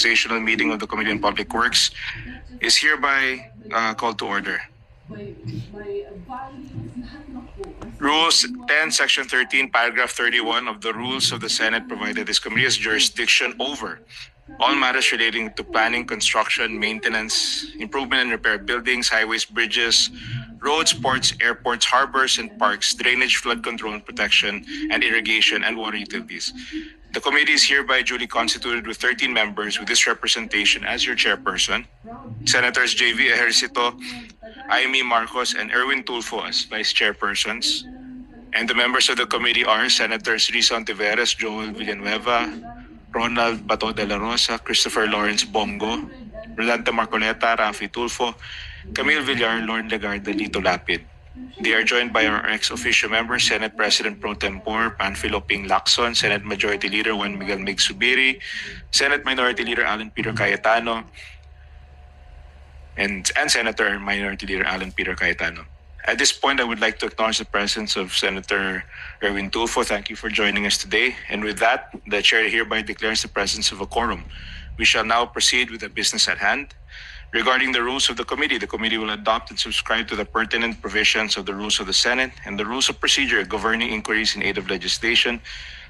organizational meeting of the Committee on Public Works is hereby called to order. Rules 10, Section 13, Paragraph 31 of the Rules of the Senate provided this committee has jurisdiction over all matters relating to planning, construction, maintenance, improvement and repair of buildings, highways, bridges, roads, ports, airports, harbors, and parks, drainage, flood control and protection, and irrigation and water utilities. The committee is hereby duly constituted with 13 members with this representation as your chairperson. Senators J.V. Ejercito, Aimee Marcos, and Erwin Tulfo as vice chairpersons. And the members of the committee are Senators Risa Ontiveros, Joel Villanueva, Ronald Bato de la Rosa, Christopher Lawrence Bongo, Rolanda Marcoleta, Rafi Tulfo, Camille Villar, Lord Legarda, Lito Lapid. They are joined by our ex-officio members, Senate President Pro Tempore Panfilo Ping Lacson, Senate Majority Leader Juan Miguel Mig Subiri, Senate Minority Leader Alan Peter Cayetano, and Senator Minority Leader Alan Peter Cayetano. At this point, I would like to acknowledge the presence of Senator Erwin Tulfo. Thank you for joining us today. And with that, the Chair hereby declares the presence of a quorum. We shall now proceed with the business at hand. Regarding the rules of the committee will adopt and subscribe to the pertinent provisions of the rules of the Senate and the rules of procedure governing inquiries in aid of legislation.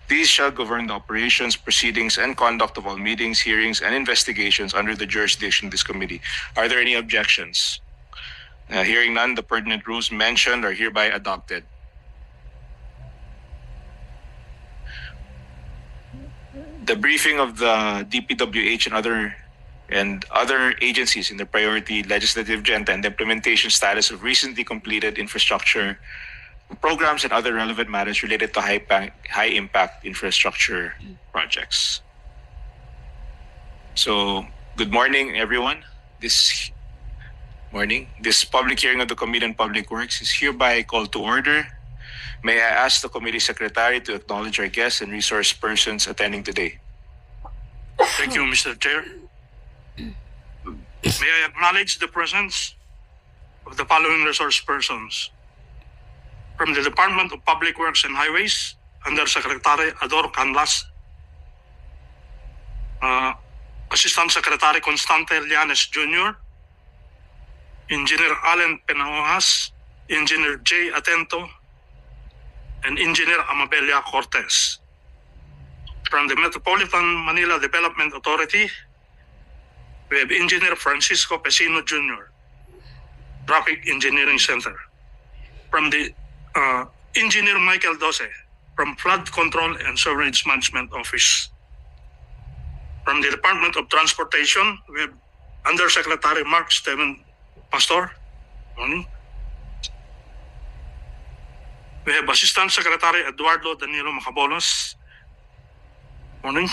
These shall govern the operations, proceedings, and conduct of all meetings, hearings, and investigations under the jurisdiction of this committee. Are there any objections? Hearing none, the pertinent rules mentioned are hereby adopted. The briefing of the DPWH and other agencies in the priority legislative agenda and the implementation status of recently completed infrastructure programs and other relevant matters related to high impact infrastructure projects. So, good morning, everyone. This public hearing of the Committee on Public Works is hereby called to order. May I ask the committee secretary to acknowledge our guests and resource persons attending today. Thank you, Mr. Chair. May I acknowledge the presence of the following resource persons. From the Department of Public Works and Highways, Undersecretary Ador Canlas, Assistant Secretary Constante Llanes Jr., Engineer Allen Penaojas, Engineer J. Atento, and Engineer Amabelia Cortez. From the Metropolitan Manila Development Authority, we have Engineer Francisco Pesino Jr., Traffic Engineering Center. From the Engineer Michael Dose, from Flood Control and Sewerage Management Office. From the Department of Transportation, we have Undersecretary Mark Steven Pastor. Morning. We have Assistant Secretary Eduardo Danilo Macabolos. Morning.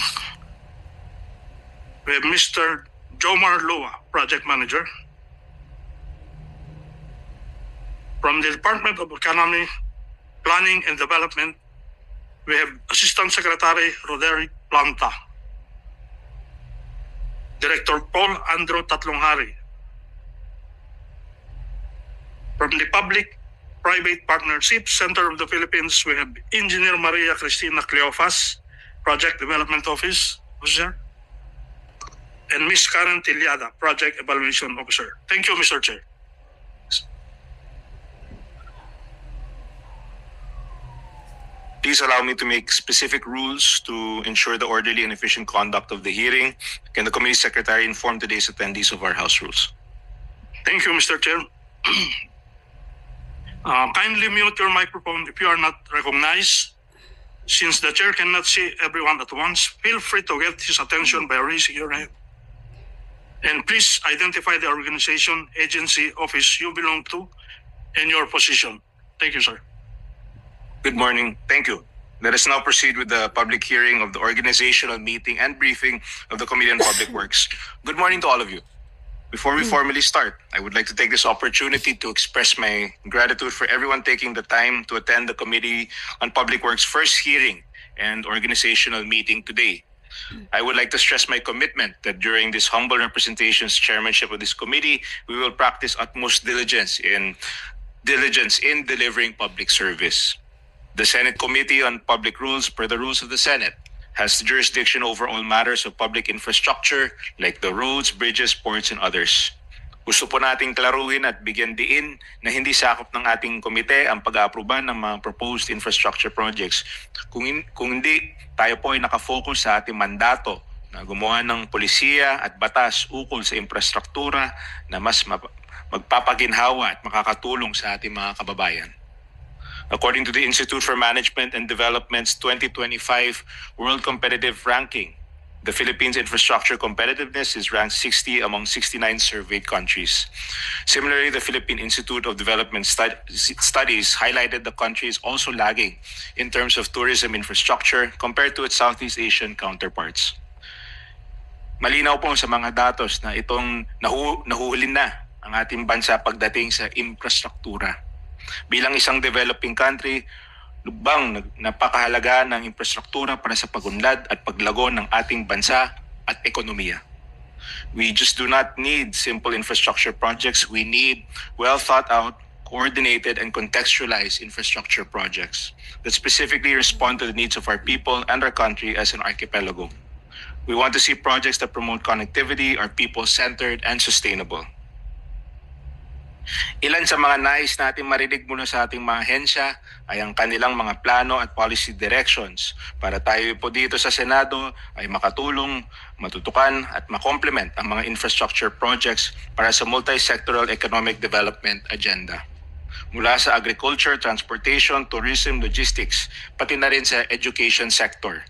We have Mr. Jomar Lua, Project Manager. From the Department of Economy, Planning and Development, we have Assistant Secretary Roderick Planta. Director Paul Andrew Tatlonghari. From the Public-Private Partnership Center of the Philippines, we have Engineer Maria Cristina Cleofas, Project Development Officer, and Ms. Karen Tiliada, Project Evaluation Officer. Thank you, Mr. Chair. Please allow me to make specific rules to ensure the orderly and efficient conduct of the hearing. Can the committee secretary inform today's attendees of our House rules? Thank you, Mr. Chair. Kindly mute your microphone if you are not recognized. Since the chair cannot see everyone at once, feel free to get his attention by raising your hand. And please identify the organization, agency, office you belong to, and your position. Thank you, sir. Good morning. Thank you. Let us now proceed with the public hearing of the organizational meeting and briefing of the Committee on Public Works. Good morning to all of you. Before we formally start, I would like to take this opportunity to express my gratitude for everyone taking the time to attend the Committee on Public Works' first hearing and organizational meeting today. I would like to stress my commitment that during this humble representation's chairmanship of this committee, we will practice utmost diligence in delivering public service. The Senate Committee on Public Rules, per the rules of the Senate, has jurisdiction over all matters of public infrastructure like the roads, bridges, ports, and others. Gusto po nating klaruhin at bigyan diin na hindi sakop ng ating komite ang pag-aaproba ng mga proposed infrastructure projects. Kung hindi, tayo po ay nakafocus sa ating mandato na gumawa ng polisiya at batas ukol sa infrastruktura na mas magpapaginhawa at makakatulong sa ating mga kababayan. According to the Institute for Management and Development's 2025 World Competitive Ranking, the Philippines' infrastructure competitiveness is ranked 60 among 69 surveyed countries. Similarly, the Philippine Institute of Development Studies highlighted the country is also lagging in terms of tourism infrastructure compared to its Southeast Asian counterparts. Malinaw po sa mga datos na itong nahuhulin na ang ating bansa pagdating sa infrastruktura. Bilang isang developing country, lubang napakahalaga ng infrastruktura para sa pagunlad at paglago ng ating bansa at ekonomiya. We just do not need simple infrastructure projects. We need well thought out, coordinated, and contextualized infrastructure projects that specifically respond to the needs of our people and our country as an archipelago. We want to see projects that promote connectivity, are people-centered, and sustainable. Ilan sa mga nais natin marinig mula sa ating mga ahensya ay ang kanilang mga plano at policy directions para tayo po dito sa Senado ay makatulong, matutukan at makomplement ang mga infrastructure projects para sa multi-sectoral economic development agenda. Mula sa agriculture, transportation, tourism, logistics, pati na rin sa education sector.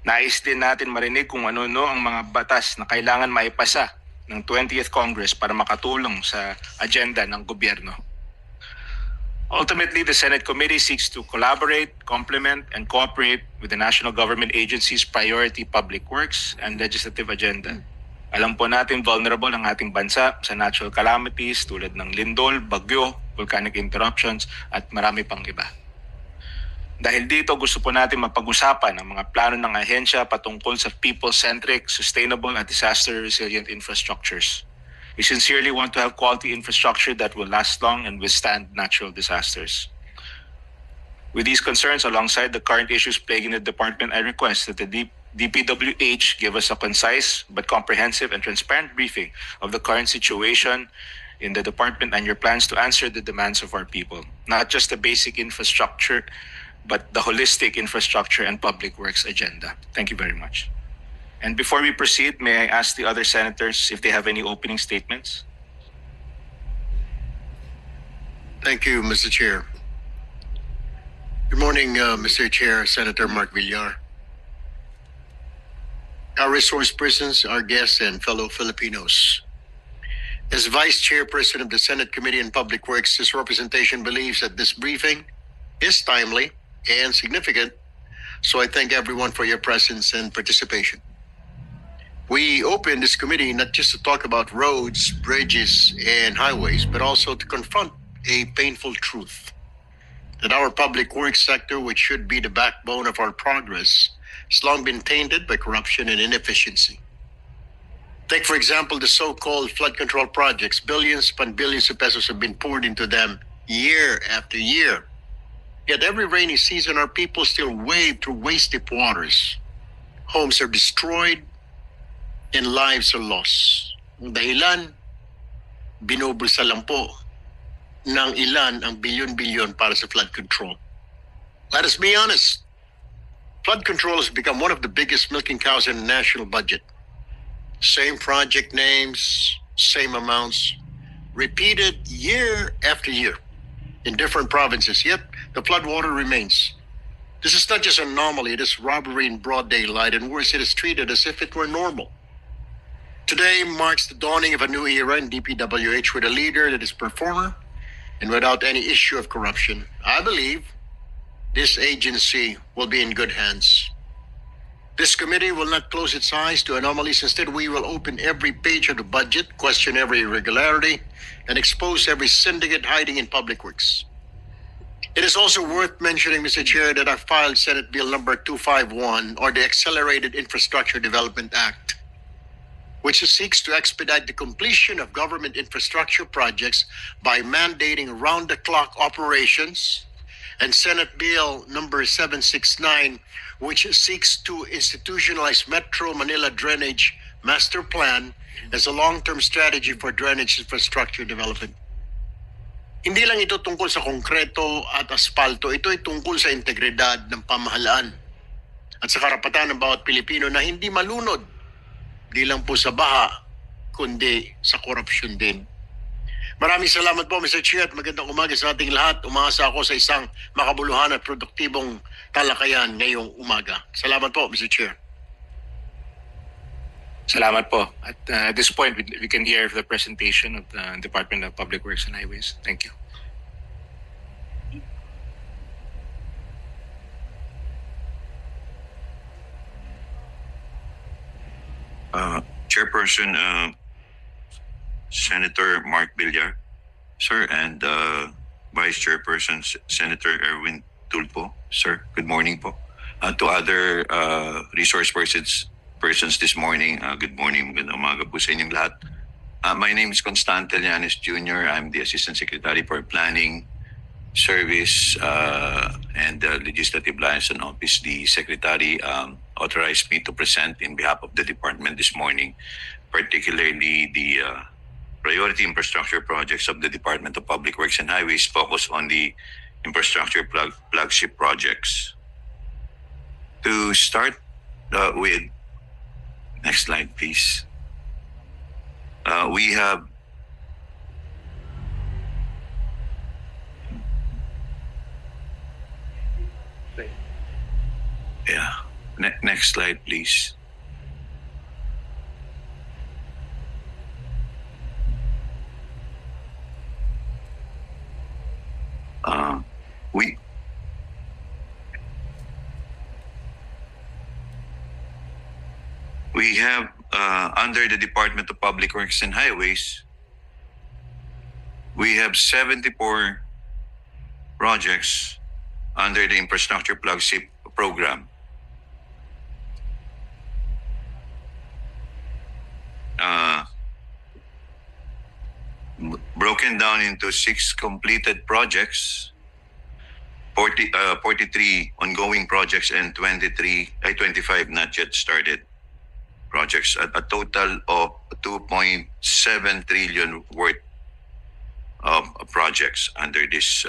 Nais din natin marinig kung ano-ano ang mga batas na kailangan maipasa ng 20th Congress para makatulong sa agenda ng gobyerno. Ultimately, the Senate Committee seeks to collaborate, complement, and cooperate with the national government agencies' priority public works and legislative agenda. Alam po natin vulnerable ang ating bansa sa natural calamities tulad ng lindol, bagyo, volcanic interruptions, at marami pang iba. Dahil dito, gusto po natin mapag-usapan ang mga plano ng ahensya patungkol sa people-centric, sustainable, at disaster-resilient infrastructures. We sincerely want to have quality infrastructure that will last long and withstand natural disasters. With these concerns alongside the current issues plaguing the department, I request that the DPWH give us a concise but comprehensive and transparent briefing of the current situation in the department and your plans to answer the demands of our people. Not just the basic infrastructure, but the holistic infrastructure and public works agenda. Thank you very much. And before we proceed, may I ask the other senators if they have any opening statements? Thank you, Mr. Chair. Good morning, Mr. Chair, Senator Mark Villar. Our resource persons, our guests, and fellow Filipinos. As Vice Chairperson of the Senate Committee on Public Works, this representation believes that this briefing is timely and significant, so I thank everyone for your presence and participation. We opened this committee not just to talk about roads, bridges, and highways, but also to confront a painful truth that our public works sector, which should be the backbone of our progress, has long been tainted by corruption and inefficiency. Take, for example, the so-called flood control projects. Billions upon billions of pesos have been poured into them year after year. Yet every rainy season, our people still wade through waist-deep waters. Homes are destroyed and lives are lost. Ang dahilan, binubulsa lang po ng ilan ang bilyon-bilyon para sa flood control. Let us be honest. Flood control has become one of the biggest milking cows in the national budget. Same project names, same amounts, repeated year after year in different provinces, yet the floodwater remains. This is not just an anomaly, it is robbery in broad daylight, and worse, it is treated as if it were normal. Today marks the dawning of a new era in DPWH with a leader that is performer and without any issue of corruption. I believe this agency will be in good hands. This committee will not close its eyes to anomalies. Instead, we will open every page of the budget, question every irregularity, and expose every syndicate hiding in public works. It is also worth mentioning, Mr. Chair, that I filed Senate Bill number 251, or the Accelerated Infrastructure Development Act, which seeks to expedite the completion of government infrastructure projects by mandating round-the-clock operations, and Senate Bill number 769, which seeks to institutionalize Metro Manila Drainage Master Plan as a long-term strategy for drainage infrastructure development. Hindi lang ito tungkol sa konkreto at aspalto, ito ay tungkol sa integridad ng pamahalaan at sa karapatan ng bawat Pilipino na hindi malunod, di lang po sa baha, kundi sa korupsyon din. Maraming salamat po, Mr. Chair, at magandang umaga sa ating lahat. Umaasa ako sa isang makabuluhan at produktibong talakayan ngayong umaga. Salamat po, Mr. Chair. Salamat po. At this point, we can hear the presentation of the Department of Public Works and Highways. Thank you. Chairperson, Senator Mark Villar, sir, and Vice Chairperson Senator Erwin Tulfo, sir. Good morning po. To other resource persons this morning, good morning, magandang umaga po sa inyong lahat. My name is Constante Llanes Jr. I'm the Assistant Secretary for Planning, Service, and Legislative Liaison Office. The Secretary authorized me to present in behalf of the department this morning, particularly the priority infrastructure projects of the Department of Public Works and Highways focus on the infrastructure flagship projects. To start with, next slide, please. We have next slide, please. We have under the Department of Public Works and Highways, we have 74 projects under the infrastructure flagship program. Broken down into 6 completed projects, 43 ongoing projects, and 25 not yet started projects, at a total of 2.7 trillion worth of projects under this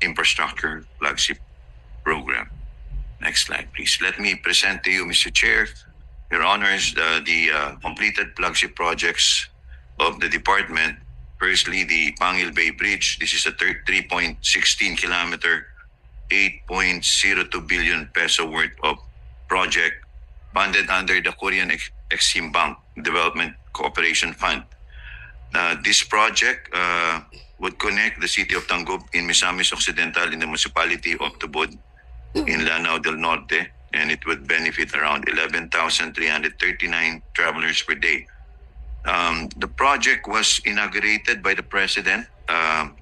infrastructure flagship program. Next slide, please. Let me present to you, Mr. Chair, Your Honors, the completed flagship projects of the department. Firstly, the Pangil Bay Bridge. This is a 3.16 kilometer, 8.02 billion peso worth of project funded under the Korean Exim Bank Development Cooperation Fund. This project would connect the city of Tangub in Misamis Occidental in the municipality of Tubod in Lanao del Norte, and it would benefit around 11,339 travelers per day. The project was inaugurated by the President,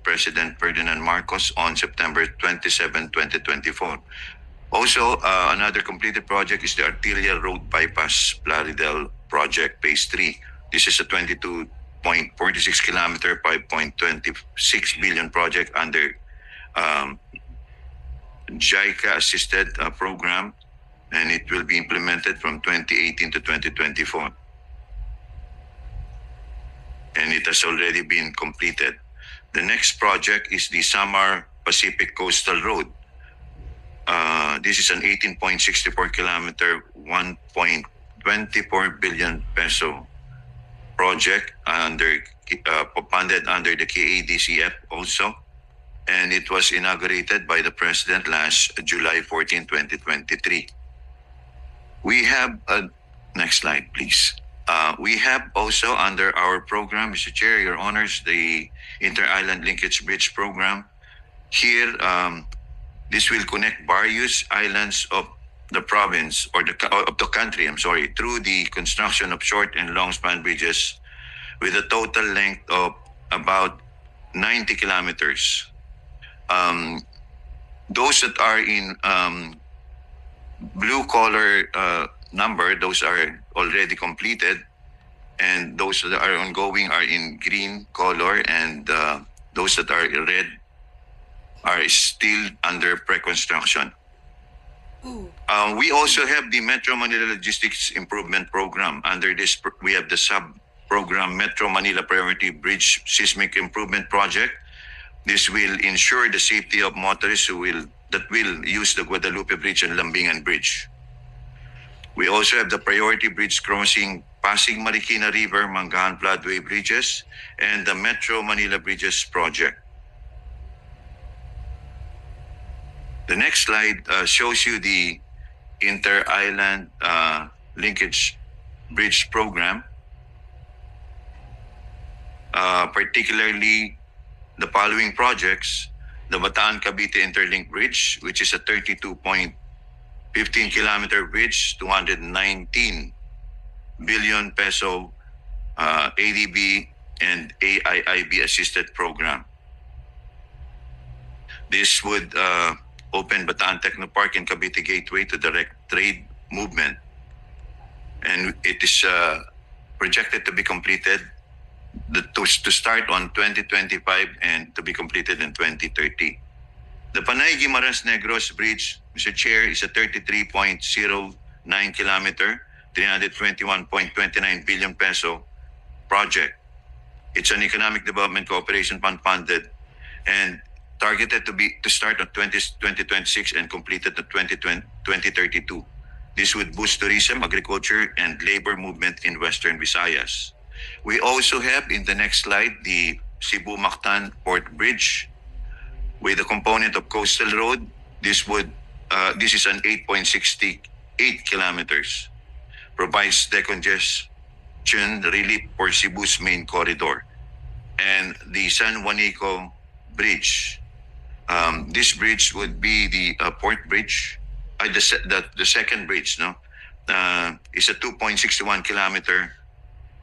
President Ferdinand Marcos, on September 27, 2024. Also, another completed project is the Artelia Road Bypass Plaridel Project Phase 3. This is a 22.46 kilometer, 5.26 billion project under JICA assisted program, and it will be implemented from 2018 to 2024. And it has already been completed. The next project is the Samar Pacific Coastal Road. This is an 18.64 kilometer, 1.24 billion peso project funded under the KADCF also. And it was inaugurated by the President last July 14, 2023. We have, next slide, please. We have also under our program, Mr. Chair, Your Honors, the Inter-Island Linkage Bridge Program. Here, this will connect various islands of the province or of the country, through the construction of short and long span bridges with a total length of about 90 kilometers. Those that are in blue color number, those are already completed, and those that are ongoing are in green color, and those that are red are still under pre-construction. We also have the Metro Manila Logistics Improvement Program. Under this, we have the sub-program Metro Manila Priority Bridge Seismic Improvement Project. This will ensure the safety of motorists that will use the Guadalupe Bridge and Lambingan Bridge. We also have the Priority Bridge Crossing Pasig Marikina River, Mangahan Floodway Bridges, and the Metro Manila Bridges Project. The next slide shows you the Inter-Island Linkage Bridge Program, particularly the following projects: the Bataan-Cavite Interlink Bridge, which is a 32.15-kilometer bridge, 219 billion peso ADB and AIIB-assisted program. This would open Bataan Technopark and Cavite Gateway to direct trade movement. And it is projected to be completed, to start on 2025 and to be completed in 2030. The Panay-Guimaras Negros Bridge, Mr. Chair, is a 33.09 kilometer, 321.29 billion peso project. It's an economic development cooperation fund funded and targeted to start on 2026 and completed in 2032. This would boost tourism, agriculture, and labor movement in Western Visayas. We also have in the next slide the Cebu-Mactan Port Bridge with a component of coastal road. This is an 8.68 kilometers, provides decongestion relief for Cebu's main corridor. And the San Juanico Bridge. This bridge would be the port bridge, the second bridge, no? Is a 2.61 kilometer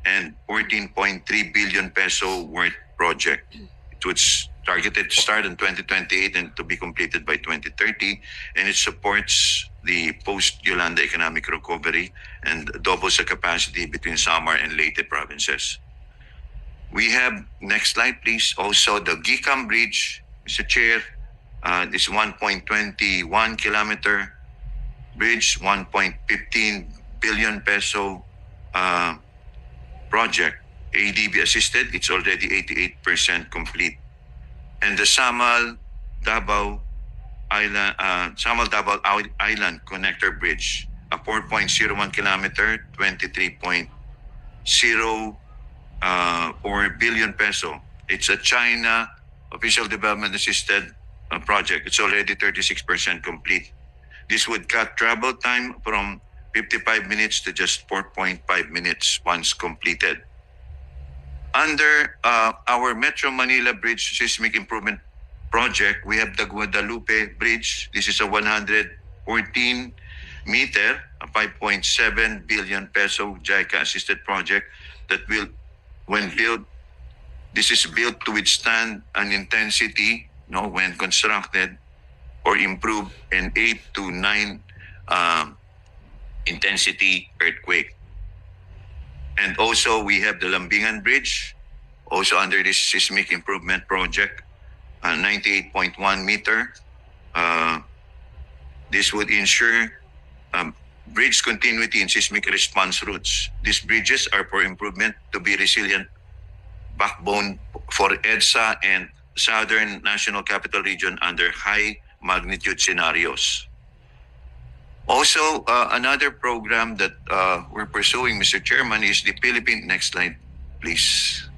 and 14.3 billion peso worth project. It was targeted to start in 2028 and to be completed by 2030, and it supports the post-Yolanda economic recovery and doubles the capacity between Samar and Leyte provinces. We have, next slide please, also the Gicam Bridge, Mr. Chair. This 1.21 kilometer bridge, 1.15 billion peso project, ADB assisted. It's already 88% complete. And the Samal Davao Island Connector Bridge, a 4.01 kilometer, 23.04 billion peso. It's a China official development assisted project. It's already 36% complete. This would cut travel time from 55 minutes to just 4.5 minutes once completed. Under our Metro Manila Bridge Seismic Improvement Project, we have the Guadalupe Bridge. This is a 114 meter, a 5.7 billion peso JICA assisted project that will, when built, this is built to withstand an intensity, when constructed or improved, an 8 to 9 intensity earthquake. And also we have the Lambingan Bridge, also under this seismic improvement project, 98.1 meter. This would ensure bridge continuity in seismic response routes. These bridges are for improvement to be resilient backbone for EDSA and Southern National Capital Region under high magnitude scenarios. Also, another program that we're pursuing, Mr. Chairman, is the Philippine, next slide, please,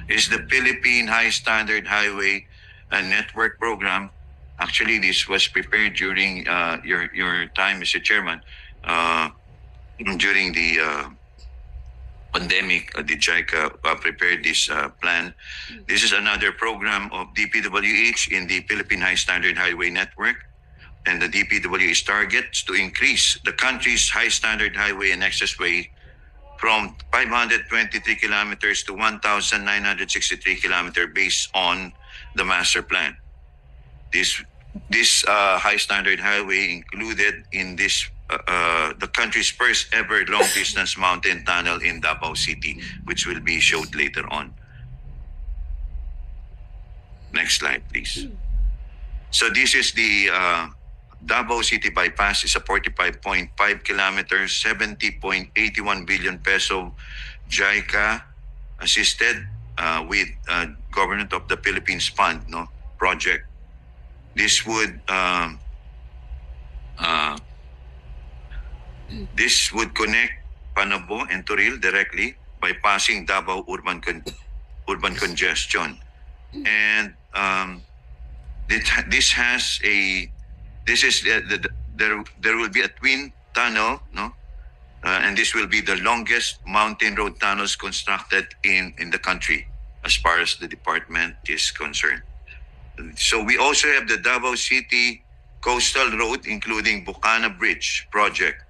is the Philippine High Standard Highway Network Program. Actually, this was prepared during your time, Mr. Chairman, during the pandemic. The JICA prepared this plan. This is another program of DPWH in the Philippine High Standard Highway Network. And the DPWH targets to increase the country's high standard highway and accessway from 523 kilometers to 1,963 kilometers based on the master plan. This high standard highway included in this the country's first ever long distance mountain tunnel in Davao City, which will be showed later on. Next slide, please. So this is the Davao City Bypass. Is a 45.5 kilometers, 70.81 billion peso JICA assisted with Government of the Philippines Fund project. This would connect Panabo and Toril directly, bypassing Davao urban congestion, and there will be a twin tunnel, and this will be the longest mountain road tunnels constructed in the country, as far as the department is concerned. So we also have the Davao City Coastal Road, including Bukana Bridge project.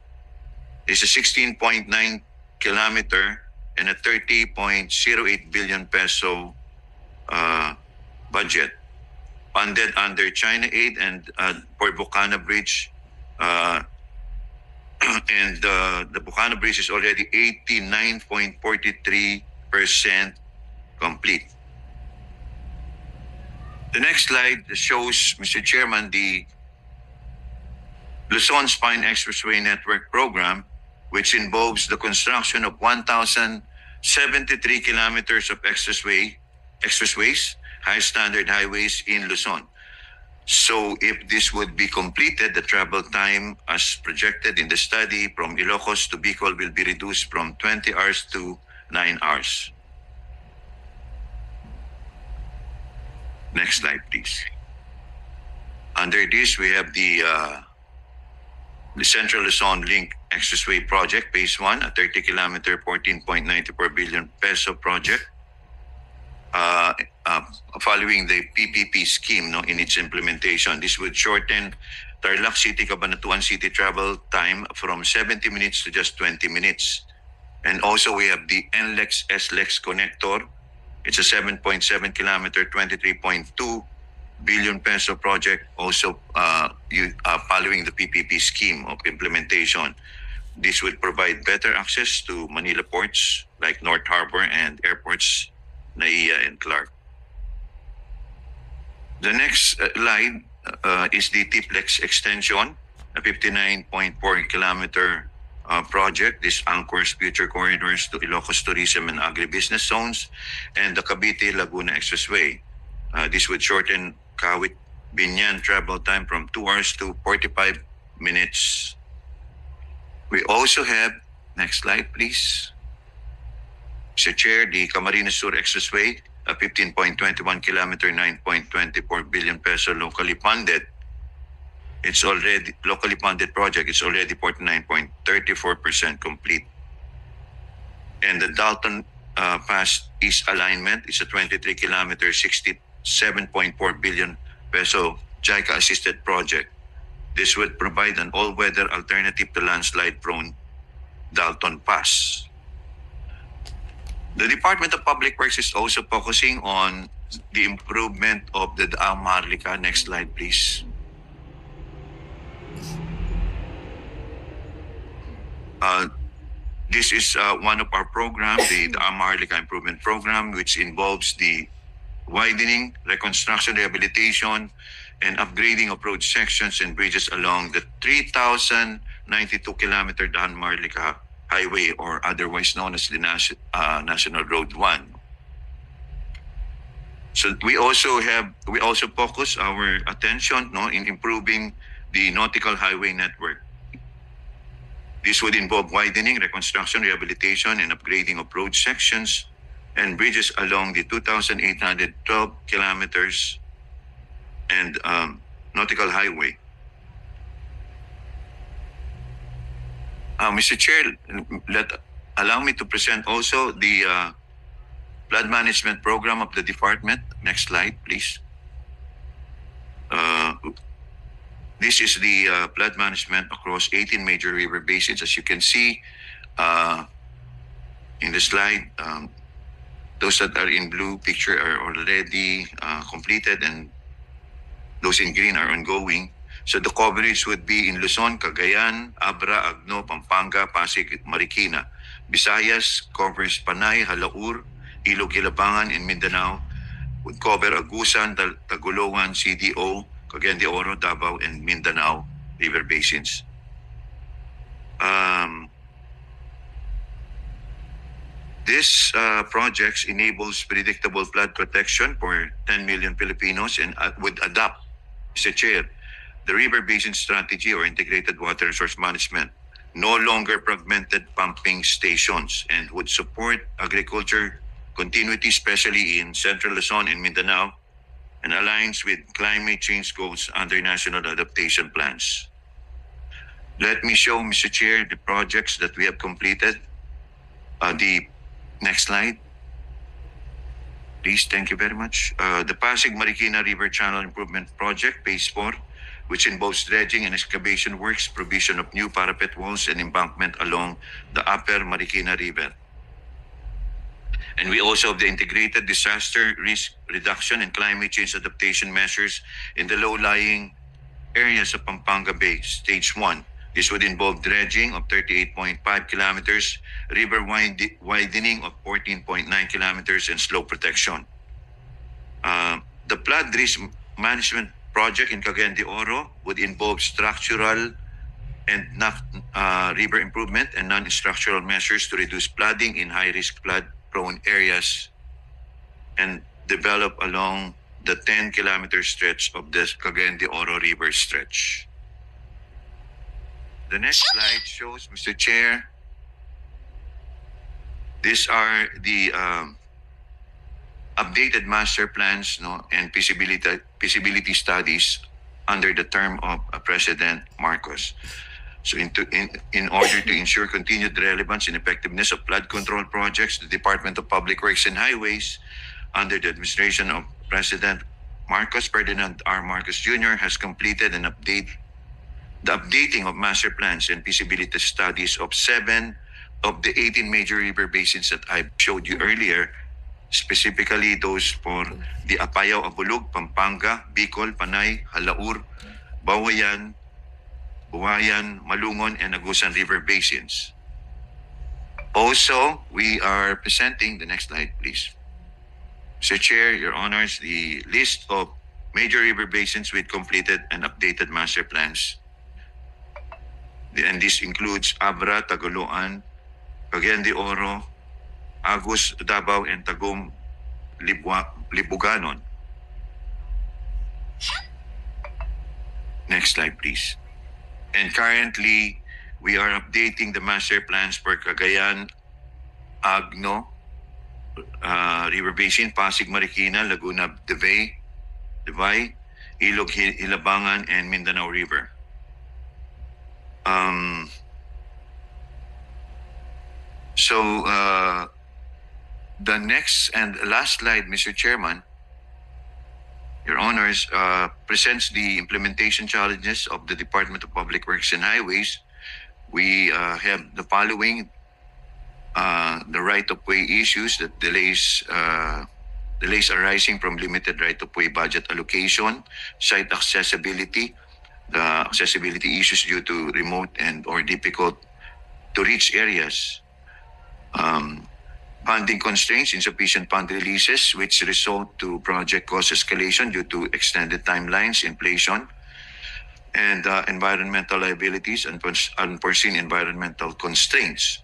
It's a 16.9 kilometer and a 30.08 billion peso budget, funded under China Aid, and for Bukana Bridge. And the Bukana Bridge is already 89.43% complete. The next slide shows, Mr. Chairman, the Luzon Spine Expressway Network Program, which involves the construction of 1,073 kilometers of expressways, high standard highways in Luzon. So if this would be completed, the travel time as projected in the study from Ilocos to Bicol will be reduced from 20 hours to 9 hours. Next slide, please. Under this, we have the Central Luzon Link Expressway Project, Phase 1, a 30-kilometer, 14.94 billion peso project, following the PPP scheme in its implementation. This would shorten Tarlac City, Cabanatuan City travel time from 70 minutes to just 20 minutes. And also we have the NLEX-SLEX connector. It's a 7.7 kilometer, 23.2 billion peso project, also following the PPP scheme of implementation. This would provide better access to Manila ports like North Harbor and airports Naiya and Clark. The next slide is the TPLEX extension, a 59.4 kilometer project. This anchors future corridors to Ilocos tourism and agribusiness zones, and the Cavite-Laguna Expressway. This would shorten Kawit-Binyan travel time from 2 hours to 45 minutes. We also have, next slide please, Mr. Chair, the Camarines Sur Expressway, a 15.21 kilometer, 9.24 billion peso locally funded. It's already locally funded project. It's already 49.34% complete. And the Dalton Pass East alignment is a 23 kilometer, 67.4 billion peso JICA assisted project. This would provide an all-weather alternative to landslide-prone Dalton Pass. The Department of Public Works is also focusing on the improvement of the Daang Maharlika. Next slide, please. This is one of our programs, the Daang Maharlika Improvement Program, which involves the widening, reconstruction, rehabilitation, and upgrading of road sections and bridges along the 3,092 kilometer Daang Maharlika Highway, or otherwise known as the National Road 1. So we also focus our attention in improving the nautical highway network. This would involve widening, reconstruction, rehabilitation, and upgrading of road sections and bridges along the 2,812 kilometers and nautical highway. Mr. Chair, allow me to present also the flood management program of the department. Next slide, please. This is the flood management across 18 major river basins. As you can see in the slide, those that are in blue picture are already completed, and those in green are ongoing. So the coverage would be in Luzon, Cagayan, Abra, Agno, Pampanga, Pasig, Marikina. Visayas covers Panay, Halaur, Ilog, Ilabangan, and Mindanao would cover Agusan, Tagoloan, CDO, Cagayan de Oro, Davao, and Mindanao river basins. This projects enables predictable flood protection for 10 million Filipinos and would adopt, Mr. Chair, the river basin strategy or integrated water resource management, no longer fragmented pumping stations, and would support agriculture continuity, especially in Central Luzon and Mindanao, and aligns with climate change goals under national adaptation plans. Let me show, Mr. Chair, the projects that we have completed. The next slide. Please, thank you very much. The Pasig Marikina River Channel Improvement Project, Phase 4, which involves dredging and excavation works, provision of new parapet walls and embankment along the upper Marikina River. And we also have the integrated disaster risk reduction and climate change adaptation measures in the low-lying areas of Pampanga Bay, Stage 1. This would involve dredging of 38.5 kilometers, river widening of 14.9 kilometers, and slope protection. The flood risk management project in Cagayan de Oro would involve structural and river improvement and non-structural measures to reduce flooding in high-risk flood-prone areas and develop along the 10-kilometer stretch of the Cagayan de Oro River stretch. The next slide shows, Mr. Chair, these are the updated master plans and feasibility studies under the term of President Marcos. So in order to ensure continued relevance and effectiveness of flood control projects, the Department of Public Works and Highways, under the administration of President Marcos, Ferdinand R. Marcos Jr., has completed the updating of master plans and feasibility studies of 7 of the 18 major river basins that I showed you earlier, specifically those for the Apayao, Abulug, Pampanga, Bicol, Panay, Halaur, Bawayan, Buwayan, Malungon, and Agusan River basins. Also, we are presenting, the next slide please. Mr. Chair, Your Honors, the list of major river basins with completed and updated master plans. And this includes Abra, Tagoloan, Cagayan de Oro, Agus, Davao, and Tagum, Libuganon. Next slide, please. And currently, we are updating the master plans for Cagayan, Agno, River Basin, Pasig, Marikina, Laguna, Divay, Ilog, Hilabangan, and Mindanao River. The next and last slide, Mr. Chairman, Your Honors, presents the implementation challenges of the Department of Public Works and Highways. We have the following: the right-of-way issues, that delays arising from limited right-of-way budget allocation, site accessibility, the accessibility issues due to remote and or difficult to reach areas, funding constraints, insufficient fund releases, which result to project cost escalation due to extended timelines, inflation, and environmental liabilities and unforeseen environmental constraints,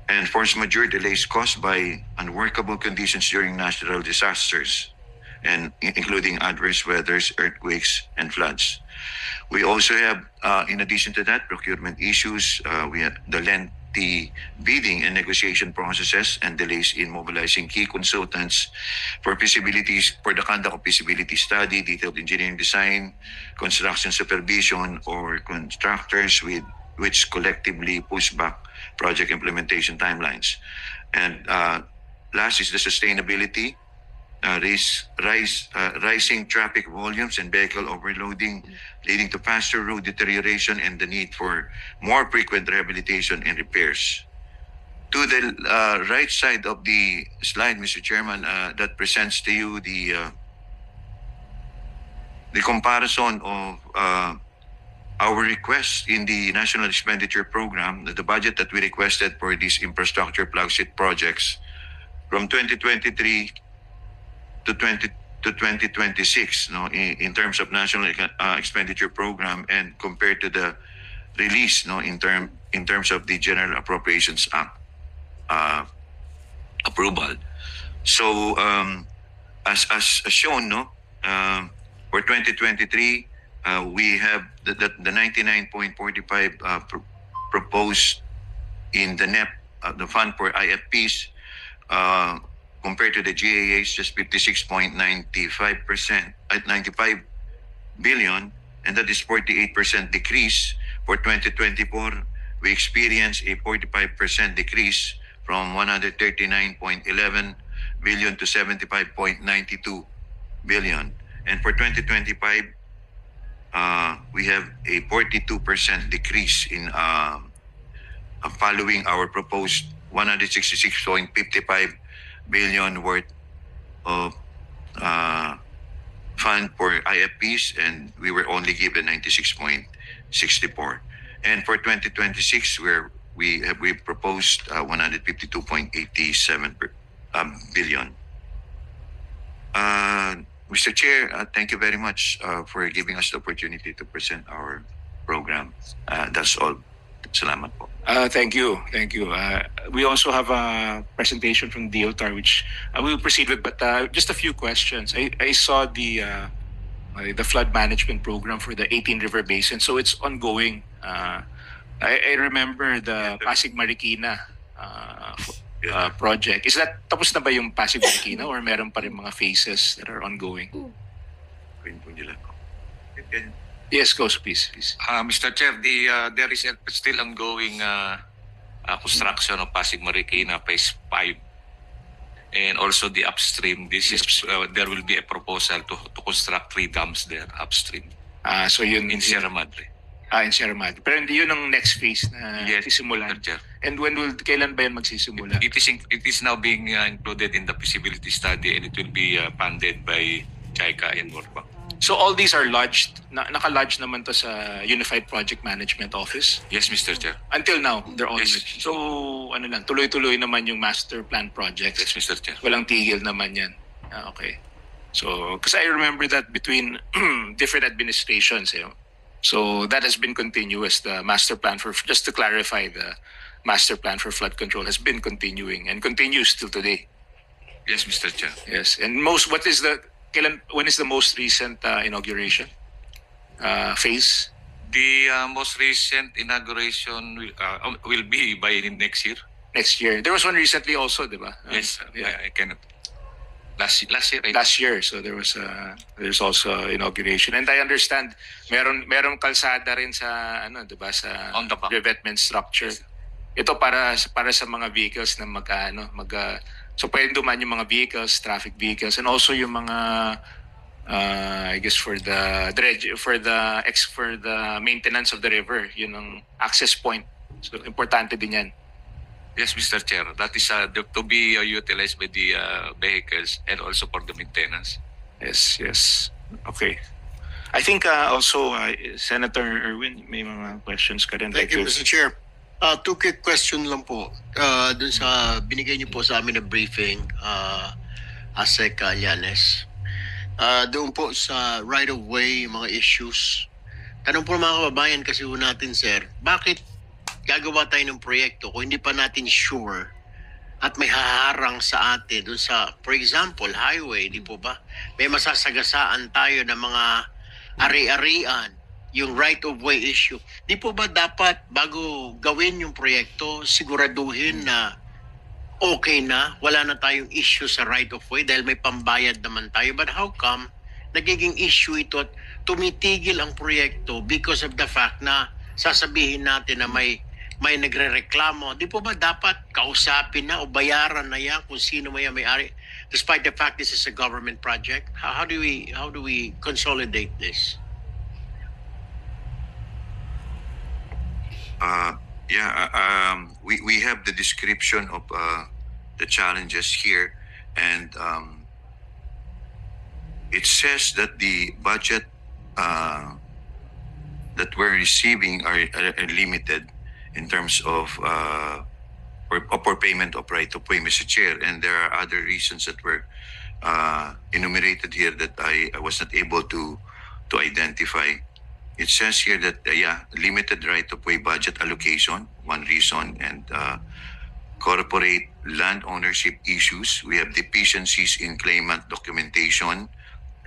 and force majeure delays caused by unworkable conditions during natural disasters, and including adverse weathers, earthquakes, and floods. We also have, in addition to that, procurement issues. We have the lengthy bidding and negotiation processes and delays in mobilizing key consultants for feasibilities, for the conduct of feasibility study, detailed engineering design, construction supervision, or contractors which collectively push back project implementation timelines. And last is the sustainability. Rising traffic volumes and vehicle overloading, leading to faster road deterioration and the need for more frequent rehabilitation and repairs. To the right side of the slide, Mr. Chairman, that presents to you the comparison of our request in the National Expenditure Program, the budget that we requested for these infrastructure flagship projects from 2023 to to 2026, no, in terms of national expenditure program, and compared to the release, no, in terms of the General Appropriations Act approval. So as shown, no, for 2023, we have the 99.45 proposed in the NEP, the fund for IFPs, compared to the GAA's just 56.95% at 95 billion, and that is 48% decrease. For 2024, we experienced a 45% decrease from 139.11 billion to 75.92 billion. And for 2025, we have a 42% decrease in following our proposed 166.55 billion worth of fund for IFPs, and we were only given 96.64. And for 2026, we proposed 152.87 billion. Mr. Chair, thank you very much for giving us the opportunity to present our program. That's all. Salamat po. Thank you. We also have a presentation from DOTR, which we will proceed with, but just a few questions. I saw the flood management program for the 18 River Basin, so it's ongoing. I remember the Pasig Marikina project. Is that tapos na ba yung Pasig Marikina, or meron pa rin mga phases that are ongoing? Yes, go, please. Mr. Chair, there is still ongoing construction of Pasig Marikina Phase 5, and also the upstream. There will be a proposal to construct 3 dams there upstream. So yun in Sierra Madre. In Sierra Madre. Pero hindi yun ang next phase na sisimulan. Mr. Chair. And kailan ba yan magsisimula? It is now being included in the feasibility study, and it will be funded by JICA and World Bank. So all these are lodged, naka-lodge naman to sa Unified Project Management Office? Yes, Mr. Chair. Until now, they're all Yes. lodged. So tuloy-tuloy naman yung master plan projects. Yes, Mr. Chair. Walang tigil naman yan. Okay. So, because I remember that between different administrations, so that has been continuous. The master plan just to clarify, the master plan for flood control has been continuing and continues till today. Yes, Mr. Chair. Yes. And when is the most recent inauguration phase? The most recent inauguration will be by next year. Next year. There was one recently also, di ba? Yes, Yeah. I cannot. Last year. Last year, so there's also inauguration, and I understand meron kalsada rin sa di ba, sa On the back. revetment structure. Ito para sa mga vehicles na so pwedeng duman yung mga vehicles, traffic vehicles, and also yung mga I guess for the maintenance of the river, yun ang access point. So importante din yan. Yes, Mr. Chair. That is to be utilized by the vehicles and also for the maintenance. Yes. Okay. I think also Senator Erwin, may mga questions ka rin. Thank you, Mr. Chair. 2 quick question lang po. Dun sa binigay niyo po sa amin na briefing, ASEC Llanes. Doon po sa right-of-way, mga issues. Tanong po ng mga kababayan kasi po natin, sir, bakit gagawa tayo ng proyekto kung hindi pa natin sure at may haharang sa atin doon sa, for example, highway, di po ba? May masasagasaan tayo ng mga ari-arian, yung right-of-way issue. Di po ba dapat bago gawin yung proyekto, siguraduhin na okay na, wala na tayong issue sa right-of-way dahil may pambayad naman tayo. But how come nagiging issue ito at tumitigil ang proyekto because of the fact na sasabihin natin na may nagrereklamo? Di po ba dapat kausapin na o bayaran na yan kung sino may-ari, despite the fact this is a government project? How do we consolidate this? We have the description of the challenges here, and it says that the budget that we're receiving are limited in terms of for payment of right of way, Mr. Chair, and there are other reasons that we're enumerated here that I was not able to identify. It says here that limited right-of-way budget allocation, one reason, and corporate land ownership issues. We have deficiencies in claimant documentation,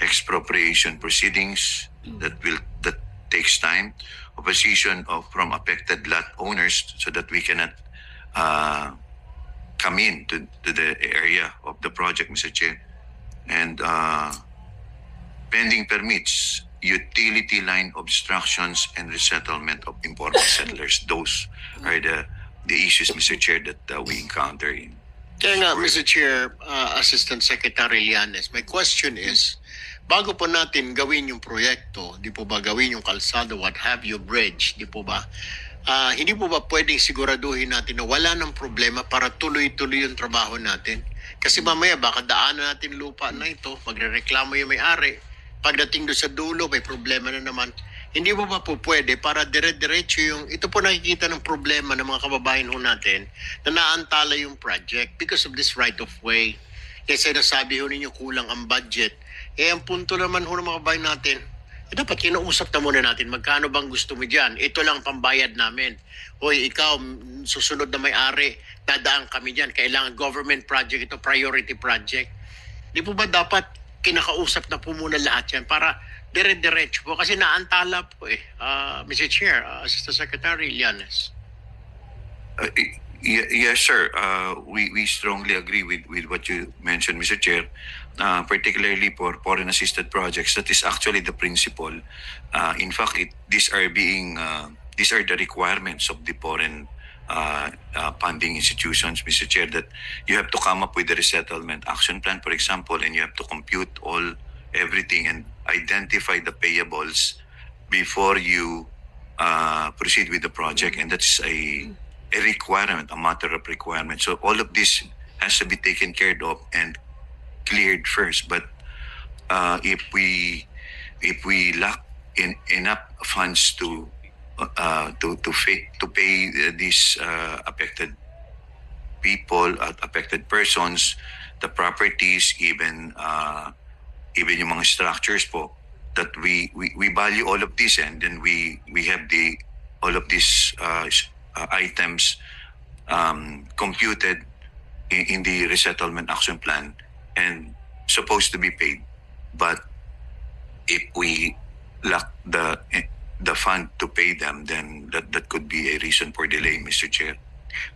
expropriation proceedings that takes time, opposition from affected lot owners so that we cannot come in to the area of the project, Mr. Chair, and pending permits, utility line obstructions, and resettlement of informal settlers. Those are the issues, Mr. Chair, that we encounter in. Kaya nga, Mr. Chair, Assistant Secretary Llanes, my question is, bago po natin gawin yung proyekto, di po ba gawin yung kalsada, what have you, bridge, di po ba? Hindi po ba pwedeng siguraduhin natin na wala ng problema para tuloy-tuloy yung trabaho natin? Kasi mamaya baka daanan natin lupa na ito, magrereklamo yung may-ari. Pagdating doon sa dulo, may problema na naman. Hindi mo ba po pwede para dire-diretso yung, ito po nakikita ng problema ng mga kababayan ho natin na naantala yung project because of this right-of-way. Kasi nasabi ho ninyo kulang ang budget. Ang punto naman ho ng mga kababayan natin, dapat kinausap na muna natin, magkano bang gusto mo dyan? Ito lang pambayad namin. Hoy, ikaw, susunod na may-ari, dadaan kami dyan. Kailangan government project, ito priority project. Di po ba dapat kinakausap na po muna lahat yan para dire-diretso po? Kasi naantala po Mr. Chair, Assistant Secretary Llanes. Yes, sir. We strongly agree with what you mentioned, Mr. Chair. Particularly for foreign assisted projects, that is actually the principle. In fact, these are the requirements of the foreign funding institutions, Mr. Chair, that you have to come up with a resettlement action plan, for example, and you have to compute everything and identify the payables before you proceed with the project, and that's a requirement, a matter of requirement. So all of this has to be taken care of and cleared first. But if we lack enough funds to pay these affected people, affected persons, the properties, even yung mga structures po, that we value all of this, and then we have all of these items computed in the resettlement action plan and supposed to be paid. But if we lack the fund to pay them, then that could be a reason for delay, Mr. Chair.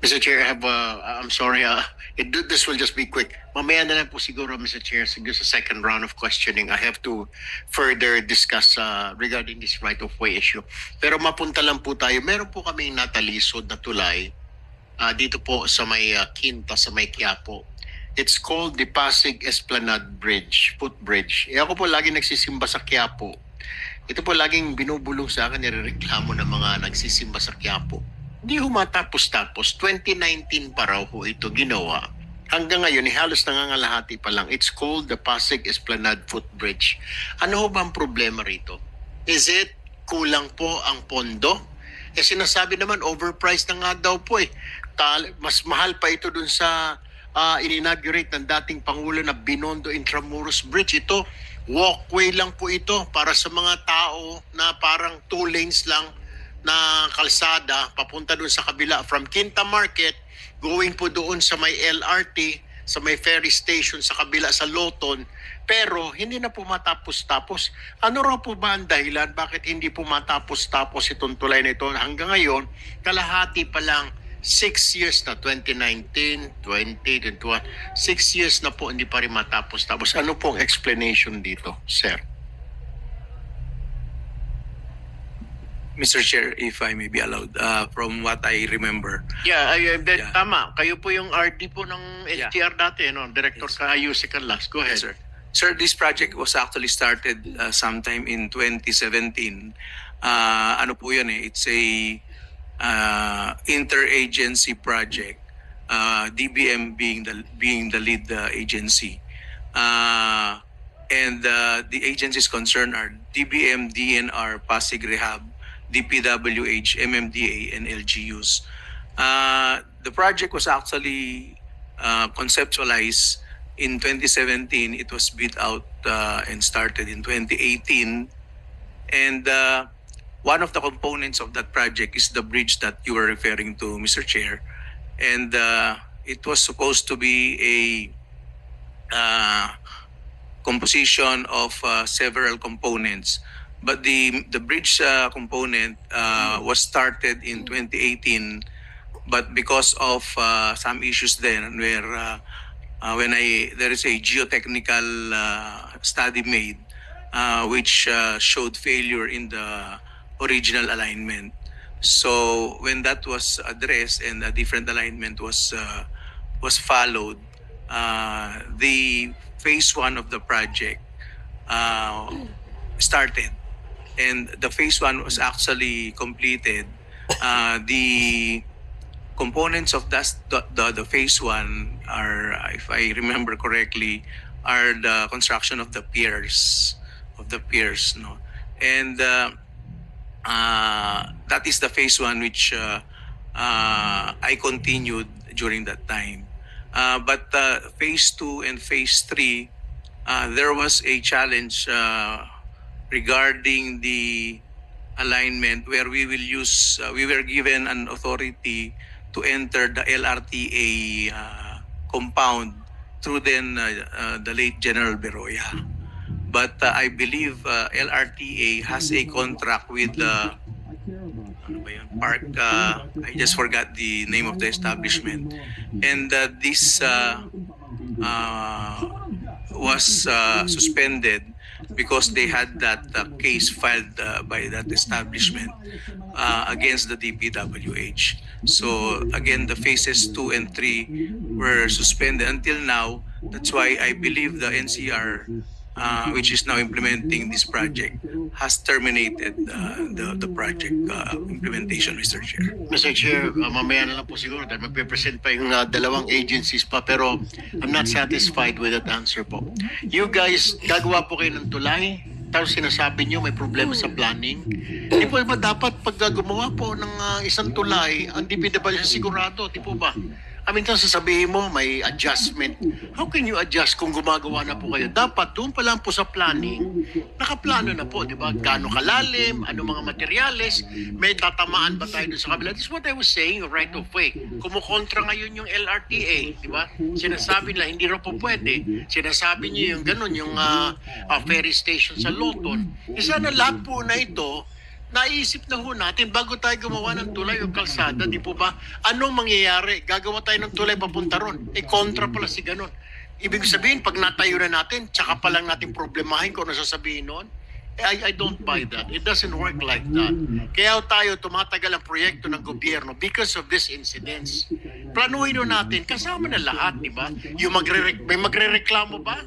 Mr. Chair, I have, I'm sorry, this will just be quick. Mamaya na lang po siguro, Mr. Chair, siguro sa second round of questioning, I have to further discuss regarding this right-of-way issue. Pero mapunta lang po tayo, meron po kaming natalisod na tulay dito po sa may Quinta, sa may Quiapo. It's called the Pasig Esplanade Bridge, footbridge. Ako po lagi nagsisimba sa Quiapo. Ito po laging binubulong sa akin, nirereklamo ng mga nagsisimba sa Quiapo. Hindi humatapos-tapos. 2019 pa raw ho ito ginawa. Hanggang ngayon, halos nangangalahati pa lang. It's called the Pasig Esplanade Footbridge. Ano ho ba ang problema rito? Is it kulang po ang pondo? Sinasabi naman, overpriced na nga daw po . Mas mahal pa ito dun sa in-inaugurate ng dating Pangulo na Binondo Intramuros Bridge. Ito, walkway lang po ito para sa mga tao na parang 2 lanes lang na kalsada papunta doon sa kabila from Quinta Market going po doon sa may LRT, sa may ferry station sa kabila sa Loton, pero hindi na po matapos-tapos. Ano raw po ba ang dahilan bakit hindi po matapos-tapos itong tulay na ito hanggang ngayon? Kalahati pa lang, 6 years na, 2019, 2021, 6 years na po hindi pa rin matapos-tapos. Ano pong explanation dito, sir? Mr. Chair, if I may be allowed, from what I remember. Yeah, Yeah. tama. Kayo po yung RD po ng STR dati, no? Director Yes. ka Ayusi Canlas. Go ahead. Yes, sir. Sir, this project was actually started sometime in 2017. Ano po yan It's a interagency project. DBM being the lead agency. And the agencies concerned are DBM, DNR, Pasig Rehab, DPWH, MMDA, and LGUs. The project was actually conceptualized in 2017, it was bid out and started in 2018. And one of the components of that project is the bridge that you were referring to, Mr. Chair. And it was supposed to be a composition of several components. But the bridge component was started in 2018, but because of some issues then, where there is a geotechnical study made, which showed failure in the original alignment. So when that was addressed and a different alignment was followed, the phase 1 of the project started. And the phase 1 was actually completed. The components of the phase 1 are, if I remember correctly, are the construction of the piers, no? And that is the phase 1 which I continued during that time. But phase 2 and phase 3, there was a challenge regarding the alignment, where we were given an authority to enter the LRTA compound through then the late General Beroya. But I believe LRTA has a contract with the park. I just forgot the name of the establishment, and this was suspended because they had that case filed by that establishment against the DPWH. So again, the phases 2 and 3 were suspended until now. That's why I believe the NCR, which is now implementing this project, has terminated the project implementation, Mr. Chair. Mr. Chair, mamaya na lang po siguro dahil magpe-present pa yung dalawang agencies pa, pero I'm not satisfied with that answer po. You guys, gagawa po kayo ng tulay, tapos sinasabi nyo may problema sa planning. Di po ba dapat pag gumawa po ng isang tulay, ang DPWH sigurado, di po ba? I mean, tapos sasabihin mo, may adjustment. How can you adjust kung gumagawa na po kayo? Dapat doon pa lang po sa planning, nakaplano na po, di ba? Gaano kalalim, ano mga materyales, may tatamaan ba tayo doon sa kabila? This is what I was saying, right of way. Kumukontra ngayon yung LRTA, di ba? Sinasabi nila, hindi raw po pwede. Sinasabi niyo yung ganun, yung ferry station sa Loton. Sana lahat po na ito, naisip na ho natin bago tayo gumawa ng tulay o kalsada, di po ba? Anong mangyayari? Gagawa tayo ng tulay papunta ron. Kontra pala si ganun. Ibig sabihin, pag natayo na natin, tsaka pa lang natin problemahin kung ano sasabihin noon. I don't buy that. It doesn't work like that. Kaya tayo tumatagal ang proyekto ng gobyerno because of these incidents. Planuhin natin, kasama na lahat, di ba? Yung may magre-reklamo ba?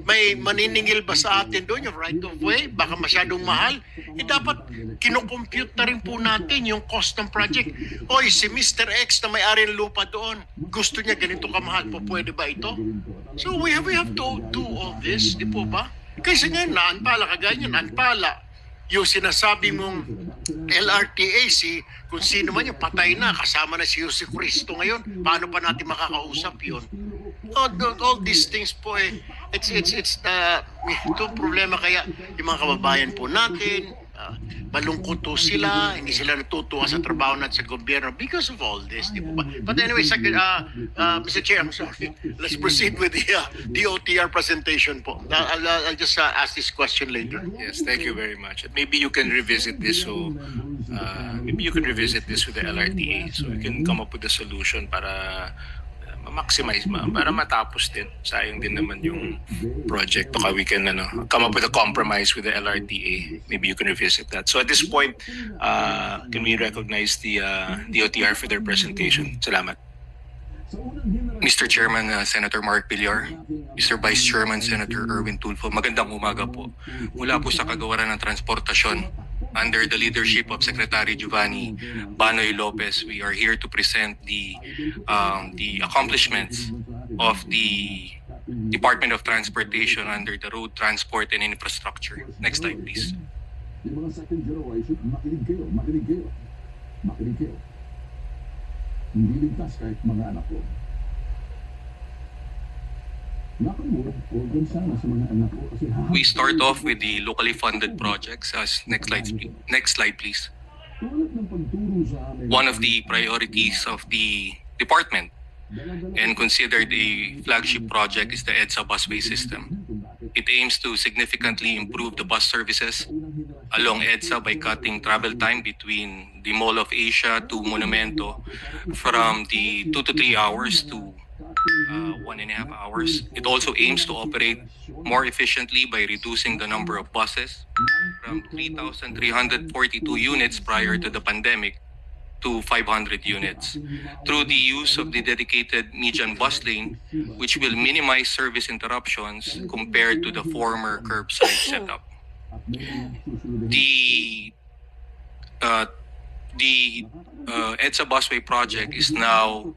May maniningil ba sa atin doon yung right of way? Baka masyadong mahal. Dapat kinocompute na rin po natin yung cost ng project. Oy, si Mr. X na may-ari ng lupa doon, gusto niya ganito kamahal po, pwede ba ito? So we have to do all this, di po ba? Kasi ngayon, naantala, kagaya niyan, naantala. Yung sinasabi mong LRTA, kung sino man yung patay na, kasama na si Jose Cristo ngayon, paano pa natin makakausap yun? All these things po it's problema. Kaya yung mga kababayan po natin, malungkot po sila, hindi sila natutuwa sa trabaho natin sa gobyerno because of all this, di ba? But anyway, Mr. Chair, I'm sorry. Let's proceed with the DOTR presentation po. I'll just ask this question later. Yes, thank you very much. Maybe you can revisit this. So maybe you can revisit this with the LRTA, so we can come up with a solution para maximize para matapos din. Sayang din naman yung project. Baka we can come up with a compromise with the LRTA. Maybe you can revisit that. So at this point, can we recognize the DOTR for their presentation? Salamat. Mr. Chairman, Senator Mark Villar, Mr. Vice Chairman, Senator Erwin Tulfo, magandang umaga po. Mula po sa Kagawaran ng Transportasyon, under the leadership of Secretary Giovanni Banoy Lopez, we are here to present the accomplishments of the Department of Transportation under the Road Transport and Infrastructure. Next slide, please. Yung mga second generation, makinig kayo. Hindi ligtas kahit mga anak ko. Nakamove o sana sa mga anak ko kasi We start off with the locally funded projects. Next slide, please. tulad ng pagturo sa amin. One of the priorities of the department and considered a flagship project is the EDSA busway system. It aims to significantly improve the bus services along EDSA by cutting travel time between the Mall of Asia to Monumento from the 2 to 3 hours to 1.5 hours. It also aims to operate more efficiently by reducing the number of buses from 3,342 units prior to the pandemic to 500 units through the use of the dedicated median bus lane, which will minimize service interruptions compared to the former curbside setup. The EDSA busway project is now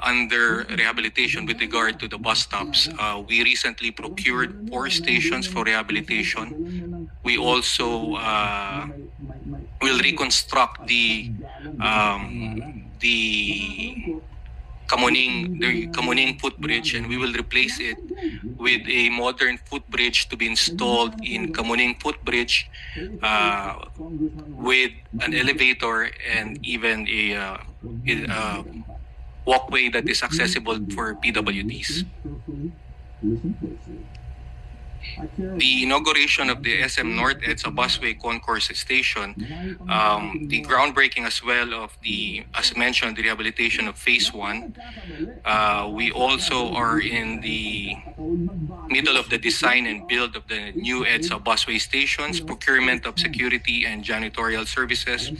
under rehabilitation with regard to the bus stops. We recently procured 4 stations for rehabilitation. We also will reconstruct the Kamuning footbridge, and we will replace it with a modern footbridge to be installed in Kamuning footbridge with an elevator and even a walkway that is accessible for PWDs. The inauguration of the SM North EDSA busway concourse station, the groundbreaking as well of the, as mentioned, the rehabilitation of phase 1. We also are in the middle of the design and build of the new EDSA busway stations, procurement of security and janitorial services.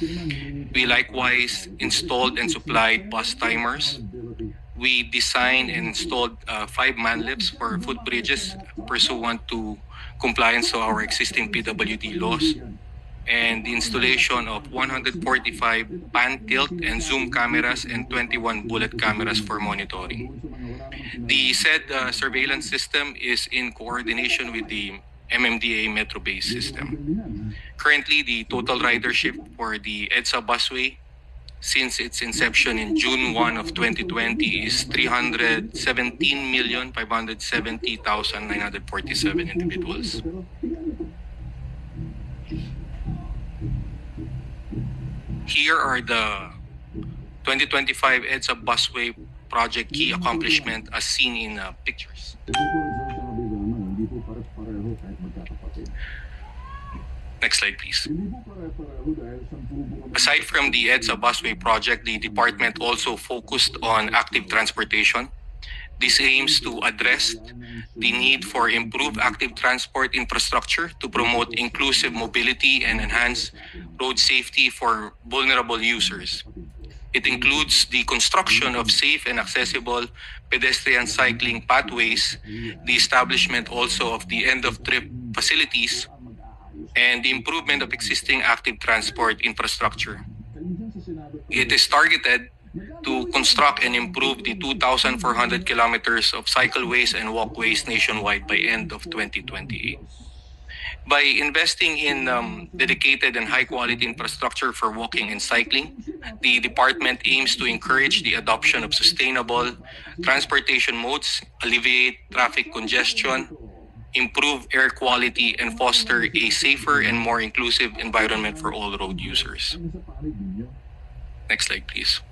We likewise installed and supplied bus timers. We designed and installed 5 man lifts for footbridges pursuant to compliance to our existing PWD laws, and the installation of 145 pan tilt and zoom cameras and 21 bullet cameras for monitoring. The said surveillance system is in coordination with the MMDA Metro Base system. Currently, the total ridership for the EDSA busway since its inception in June 1 of 2020 is 317,570,947 individuals. Here are the 2025 EDSA busway project key accomplishment as seen in pictures. Next slide, please. Aside from the EDSA busway project, the department also focused on active transportation. This aims to address the need for improved active transport infrastructure to promote inclusive mobility and enhance road safety for vulnerable users. It includes the construction of safe and accessible pedestrian cycling pathways, the establishment also of the end-of-trip facilities, and the improvement of existing active transport infrastructure. It is targeted to construct and improve the 2,400 kilometers of cycleways and walkways nationwide by end of 2028. By investing in dedicated and high-quality infrastructure for walking and cycling, the department aims to encourage the adoption of sustainable transportation modes, alleviate traffic congestion, improve air quality, and foster a safer and more inclusive environment for all road users. Next slide, please.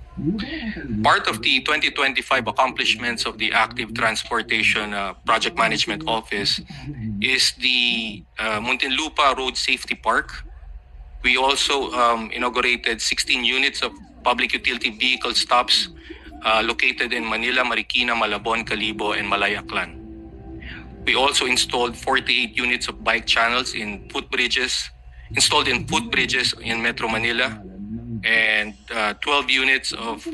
Part of the 2025 accomplishments of the Active Transportation Project Management Office is the Muntinlupa Road Safety Park. We also inaugurated 16 units of public utility vehicle stops located in Manila, Marikina, Malabon, Calibo, and Malayaklan. We also installed 48 units of bike channels in footbridges, installed in footbridges in Metro Manila, and 12 units of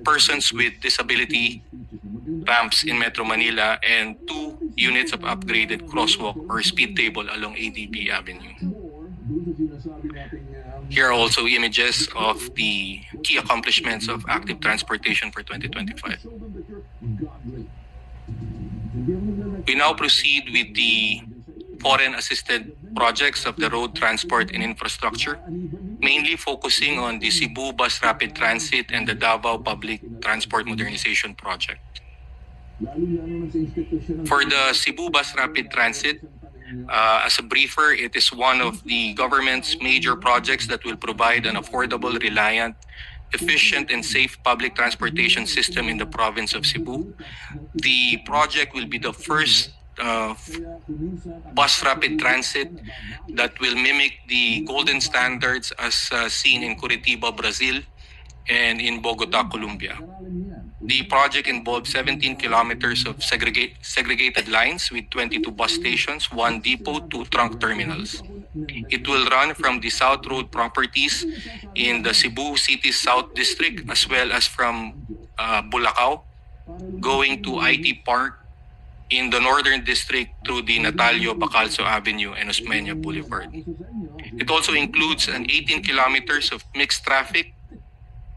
persons with disability ramps in Metro Manila, and 2 units of upgraded crosswalk or speed table along ADB Avenue. Here are also images of the key accomplishments of active transportation for 2025. We now proceed with the foreign assisted projects of the road transport and infrastructure, mainly focusing on the Cebu Bus Rapid Transit and the Davao Public Transport Modernization Project. Lalo-lalo na sa institusyon ng... For the Cebu Bus Rapid Transit, as a briefer, it is one of the government's major projects that will provide an affordable, reliant, efficient, and safe public transportation system in the province of Cebu. The project will be the first bus rapid transit that will mimic the golden standards as seen in Curitiba, Brazil, and in Bogota, Colombia. The project involves 17 kilometers of segregated lines with 22 bus stations, 1 depot, 2 trunk terminals. It will run from the South Road properties in the Cebu City South District as well as from Bulacau, going to IT Park in the Northern District through the Natalio Bacalso Avenue and Osmeña Boulevard. It also includes an 18 kilometers of mixed traffic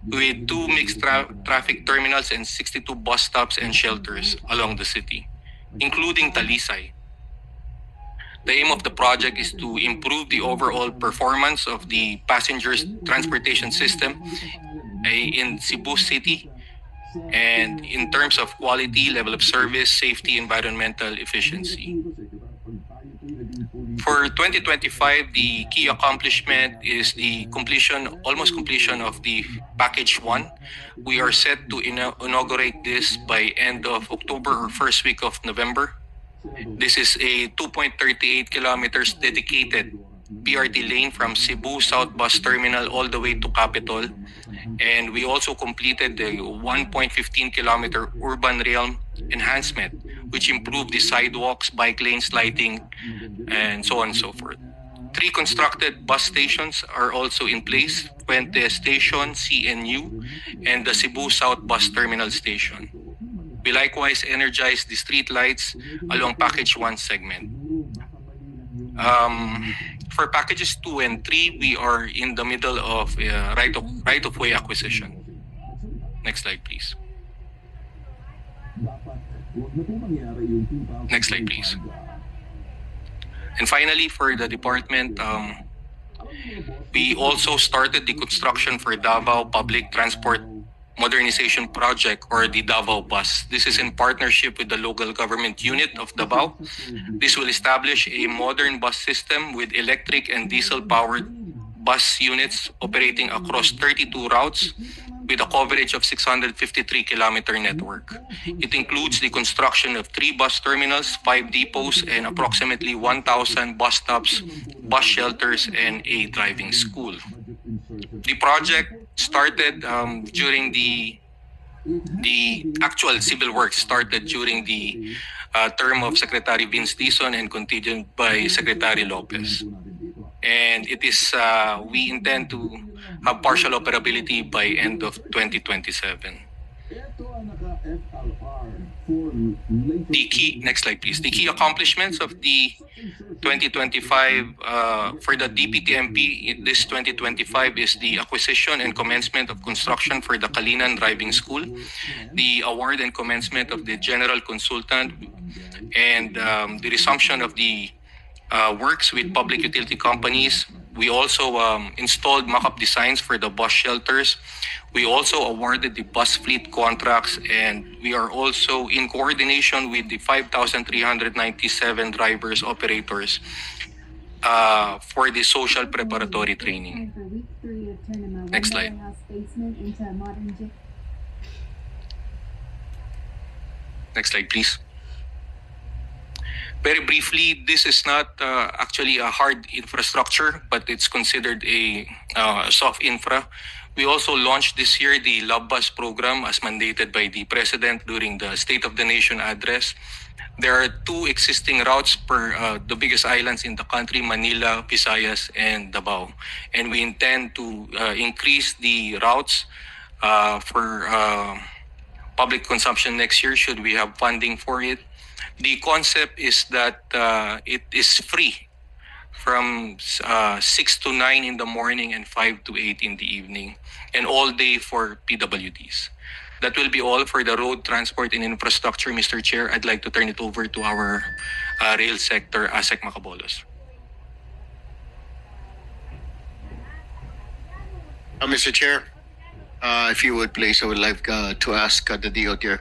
with 2 mixed traffic terminals and 62 bus stops and shelters along the city, including Talisay. The aim of the project is to improve the overall performance of the passengers transportation system in Cebu City, and in terms of quality, level of service, safety, environmental efficiency. For 2025, the key accomplishment is the almost completion of the Package 1. We are set to inaugurate this by end of October or first week of November. This is a 2.38 kilometers dedicated BRT lane from Cebu South Bus Terminal all the way to Capitol. And we also completed the 1.15 kilometer urban realm enhancement, which improved the sidewalks, bike lanes, lighting, and so on and so forth. 3 constructed bus stations are also in place: Puente Station, CNU, and the Cebu South Bus Terminal Station. We likewise energized the street lights along Package 1 segment. For packages 2 and 3, we are in the middle of right-of-way acquisition. Next slide, please. Next slide, please. And finally, for the department, we also started the construction for Davao Public Transport Modernization Project, or the Davao Bus. This is in partnership with the local government unit of Davao. This will establish a modern bus system with electric and diesel-powered bus units operating across 32 routes with a coverage of 653-kilometer network. It includes the construction of 3 bus terminals, 5 depots, and approximately 1,000 bus stops, bus shelters, and a driving school. The project started during the actual civil works started during the term of Secretary Vince Dizon and continued by Secretary Lopez. And it is we intend to have partial operability by end of 2027. The key, next slide please. The key accomplishments of the 2025 for the DPTMP this 2025 is the acquisition and commencement of construction for the Kalinan Driving School, the award and commencement of the general consultant, and the resumption of the works with public utility companies. We also installed mock-up designs for the bus shelters. We also awarded the bus fleet contracts, and we are also in coordination with the 5,397 drivers operators for the social preparatory training. Next slide. Next slide, please. Very briefly, this is not actually a hard infrastructure, but it's considered a soft infra. We also launched this year the Love Bus program as mandated by the President during the State of the Nation address. There are 2 existing routes per the biggest islands in the country, Manila, Visayas, and Davao. And we intend to increase the routes for public consumption next year should we have funding for it. The concept is that it is free from 6 to 9 in the morning and 5 to 8 in the evening, and all day for PWDs. That will be all for the road transport and infrastructure, Mr. Chair. I'd like to turn it over to our rail sector, ASEC Macabolos. Mr. Chair, if you would please, I would like to ask the DOTR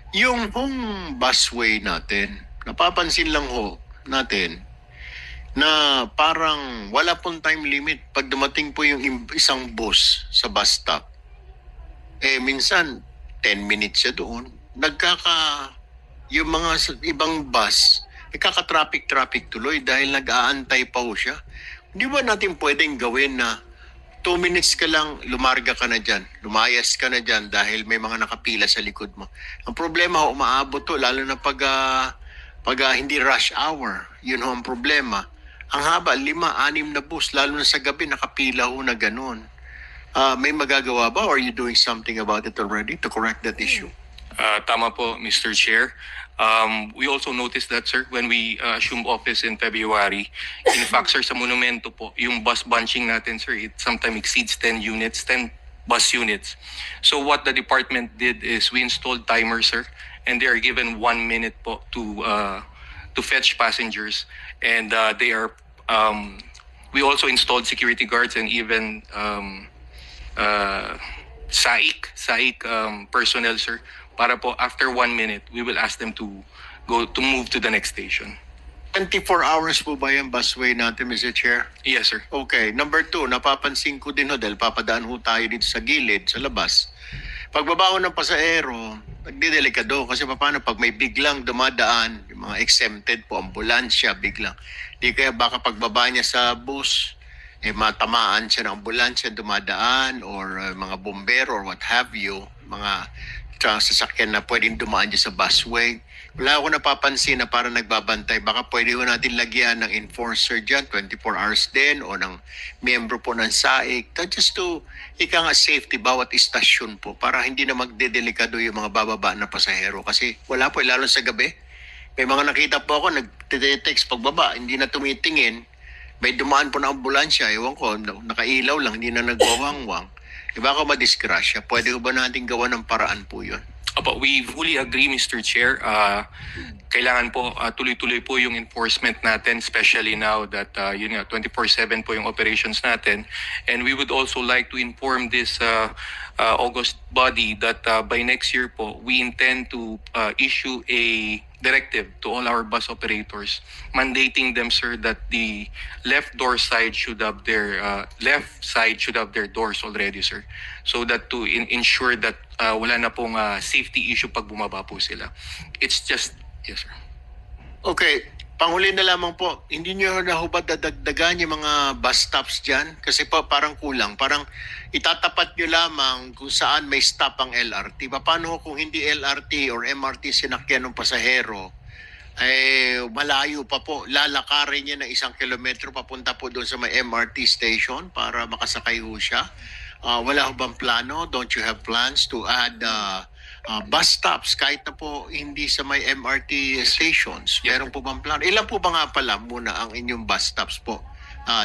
Yung hong busway natin, napapansin lang ho natin na parang wala pong time limit pag dumating po yung isang bus sa bus stop. Minsan 10 minutes siya doon. Yung mga ibang bus, nagkaka-traffic tuloy dahil nag-aantay pa ho siya. Hindi ba natin pwedeng gawin na 2 minutes ka lang, lumarga ka na dyan, lumayas ka na dyan dahil may mga nakapila sa likod mo. Ang problema ho, umaabot to, lalo na pag hindi rush hour. Yun ho ang problema. Ang haba, 5, 6 na bus, lalo na sa gabi, nakapila ho na ganun. May magagawa ba or are you doing something about it already to correct that issue? Tama po, Mr. Chair. We also noticed that, sir, when we assumed office in February, in fact, sir, sa Monumento po, yung bus bunching natin, sir, it sometimes exceeds 10 units, 10 bus units. So what the department did is we installed timers, sir, and they are given 1 minute po to fetch passengers. And we also installed security guards and even SAIC personnel, sir, para po after 1 minute, we will ask them to move to the next station. 24 hours po ba yung busway natin, Mr. Chair? Yes, sir. Okay. Number 2, napapansin ko din ho dahil papadaan ho tayo dito sa gilid, sa labas. Pagbaba ng pasahero, nagdidelikado kasi paano pag may biglang dumadaan, yung mga exempted po, ambulansya, biglang. Di kaya baka pagbaba niya sa bus, matamaan siya ng ambulansya dumadaan or mga bombero or what have you, mga sasakyan na pwedeng dumaan dyan sa busway. Wala ako napapansin na parang nagbabantay. Baka pwede ko natin lagyan ng enforcer dyan, 24 hours din, o ng miyembro po ng SAIC. Just to, safety bawat istasyon po para hindi na magdedelikado yung mga bababa na pasahero. Kasi wala po, lalo sa gabi. May mga nakita po ako, nag-text pagbaba, hindi na tumitingin. May dumaan po na ambulansya, ewan ko, nakailaw lang, hindi na nagwawangwang. Iba ako madisgrasya. Pwede ko ba natin gawa ng paraan po yun? Opo, we fully agree, Mr. Chair. Kailangan po tuloy-tuloy po yung enforcement natin, especially now that 24/7 po yung operations natin. And we would also like to inform this August body that by next year po, we intend to issue a directive to all our bus operators mandating them, sir, that the left side should have their doors already, sir, so that to ensure that wala na pong safety issue pag bumaba po sila. It's just, yes, sir. Okay, panghuli na lamang po, hindi nyo na hubad dadagdagan yung mga bus stops dyan? Kasi po parang kulang, parang itatapat nyo lamang kung saan may stop ang LRT. Paano kung hindi LRT or MRT sinakyan ng pasahero, malayo pa po, lalakarin niya ng 1 kilometro papunta po doon sa may MRT station para makasakay ho siya. Wala ho bang plano? Don't you have plans to add bus stops kahit na po hindi sa may MRT stations? Meron po bang plano? Ilan po ba nga pala muna ang inyong bus stops po?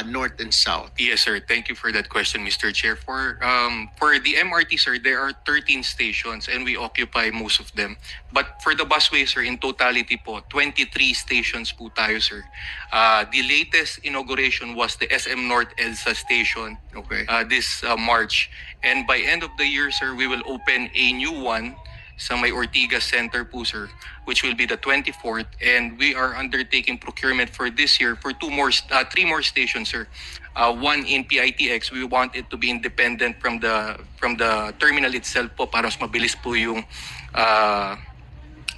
North and south. Yes, sir. Thank you for that question, Mr. Chair. For the MRT, sir, there are 13 stations and we occupy most of them. But for the busway, sir, in totality po, 23 stations po tayo, sir. The latest inauguration was the SM North EDSA station this March. And by end of the year, sir, we will open a new one sa may Ortigas Center po, sir, which will be the 24th, and we are undertaking procurement for this year for 3 more stations, sir. One in PITX, we want it to be independent from the terminal itself po para mas mabilis po yung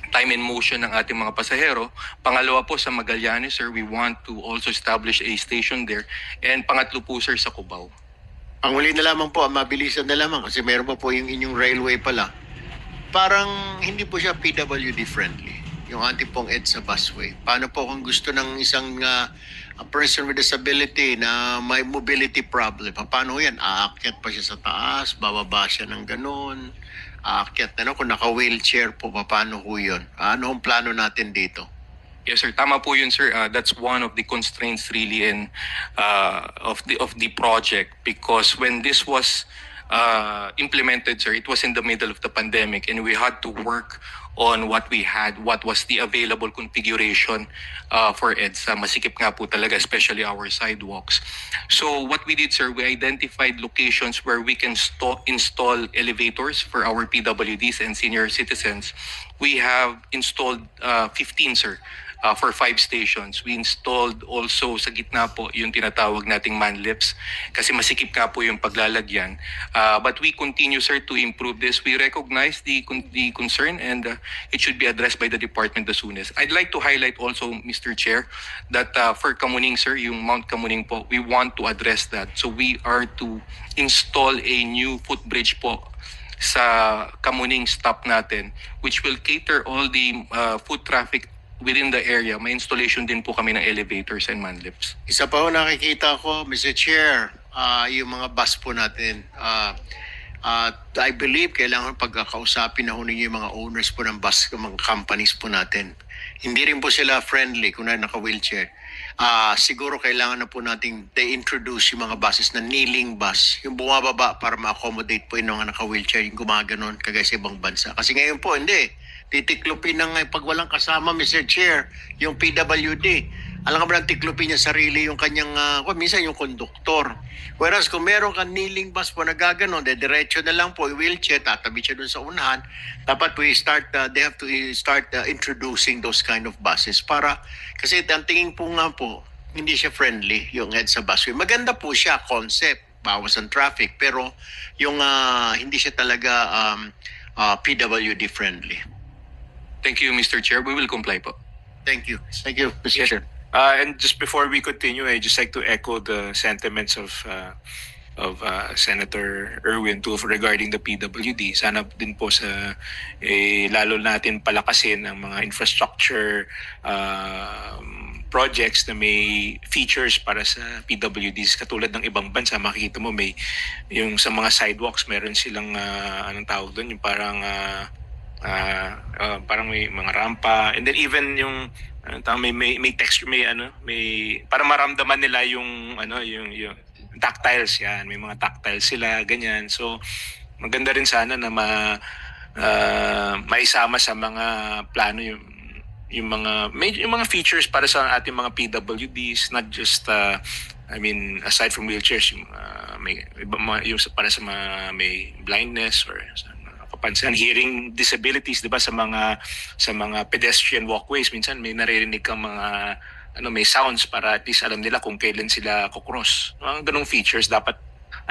time and motion ng ating mga pasahero. Pangalawa po sa Magallanes, sir, we want to also establish a station there. And pangatlo po, sir, sa Cubao. Panghuli na lamang po, mabilisan na lamang kasi meron pa po yung inyong railway pala. Parang hindi po siya PWD friendly, yung ating pong EDSA busway. Paano po kung gusto ng isang a person with disability na may mobility problem? Paano yan? Aakyat pa siya sa taas, bababa siya ng ganun, aakyat na kung naka-wheelchair po, paano po yun? Ano ang plano natin dito? Yes, sir. Tama po yun, sir. That's one of the constraints really of the project, because when this was implemented, sir, it was in the middle of the pandemic, and we had to work on what we had, what was the available configuration for EDSA. Masikip nga po talaga, especially our sidewalks. So what we did, sir, we identified locations where we can install elevators for our PWDs and senior citizens. We have installed 15, sir. For 5 stations. We installed also sa gitna po yung tinatawag nating man lifts kasi masikip nga po yung paglalagyan. But we continue, sir, to improve this. We recognize the concern and it should be addressed by the department as soon as. I'd like to highlight also, Mr. Chair, that for Kamuning, sir, yung Mount Kamuning po, we want to address that. So we are to install a new footbridge po sa Kamuning stop natin which will cater all the foot traffic within the area. May installation din po kami ng elevators and man lifts. Isa pa ho nakikita ko, Mr. Chair, yung mga bus po natin. I believe kailangan pagkakausapin na ho ninyo yung mga owners po ng bus, mga companies po natin. Hindi rin po sila friendly kung naka-wheelchair. Siguro kailangan na po nating introduce yung mga buses na kneeling bus. Yung bumababa para ma-accommodate po yung mga naka-wheelchair, yung gumaganon kagaya sa ibang bansa. Kasi ngayon po, hindi. Titiklopin ng pag walang kasama, Mr. Chair, yung PWD. Alam ka ba ng tiklopin niya sarili yung kanyang, minsan yung konduktor. Whereas kung meron kang kneeling bus po na gaganon, diretso na lang po, wheelchair, tatabi siya dun sa unahan. Dapat they have to start introducing those kind of buses para, kasi ang tingin po nga po, hindi siya friendly, yung EDSA busway. Maganda po siya, concept, bawas ang traffic, pero yung hindi siya talaga PWD friendly. Thank you, Mr. Chair. We will comply po. Thank you. Thank you, Mr. Chair. And just before we continue, I just like to echo the sentiments of Senator Erwin Tulfo regarding the PWD. Sana din po sa lalo natin palakasin ang mga infrastructure projects na may features para sa PWDs katulad ng ibang bansa. Makikita mo may yung sa mga sidewalks meron silang anong tawag doon, yung parang may mga rampa, and then even yung may texture, may para maramdaman nila yung yung tactiles, yan, may mga tactiles sila ganyan. So maganda rin sana na maisama sa mga plano yung mga features para sa ating mga PWDs, not just aside from wheelchairs, yung yung para sa mga may blindness or kapansanan, hearing disabilities, 'di ba, sa mga pedestrian walkways. Minsan may naririnig kang mga may sounds para at least alam nila kung kailan sila kukross. Mga ganung features dapat.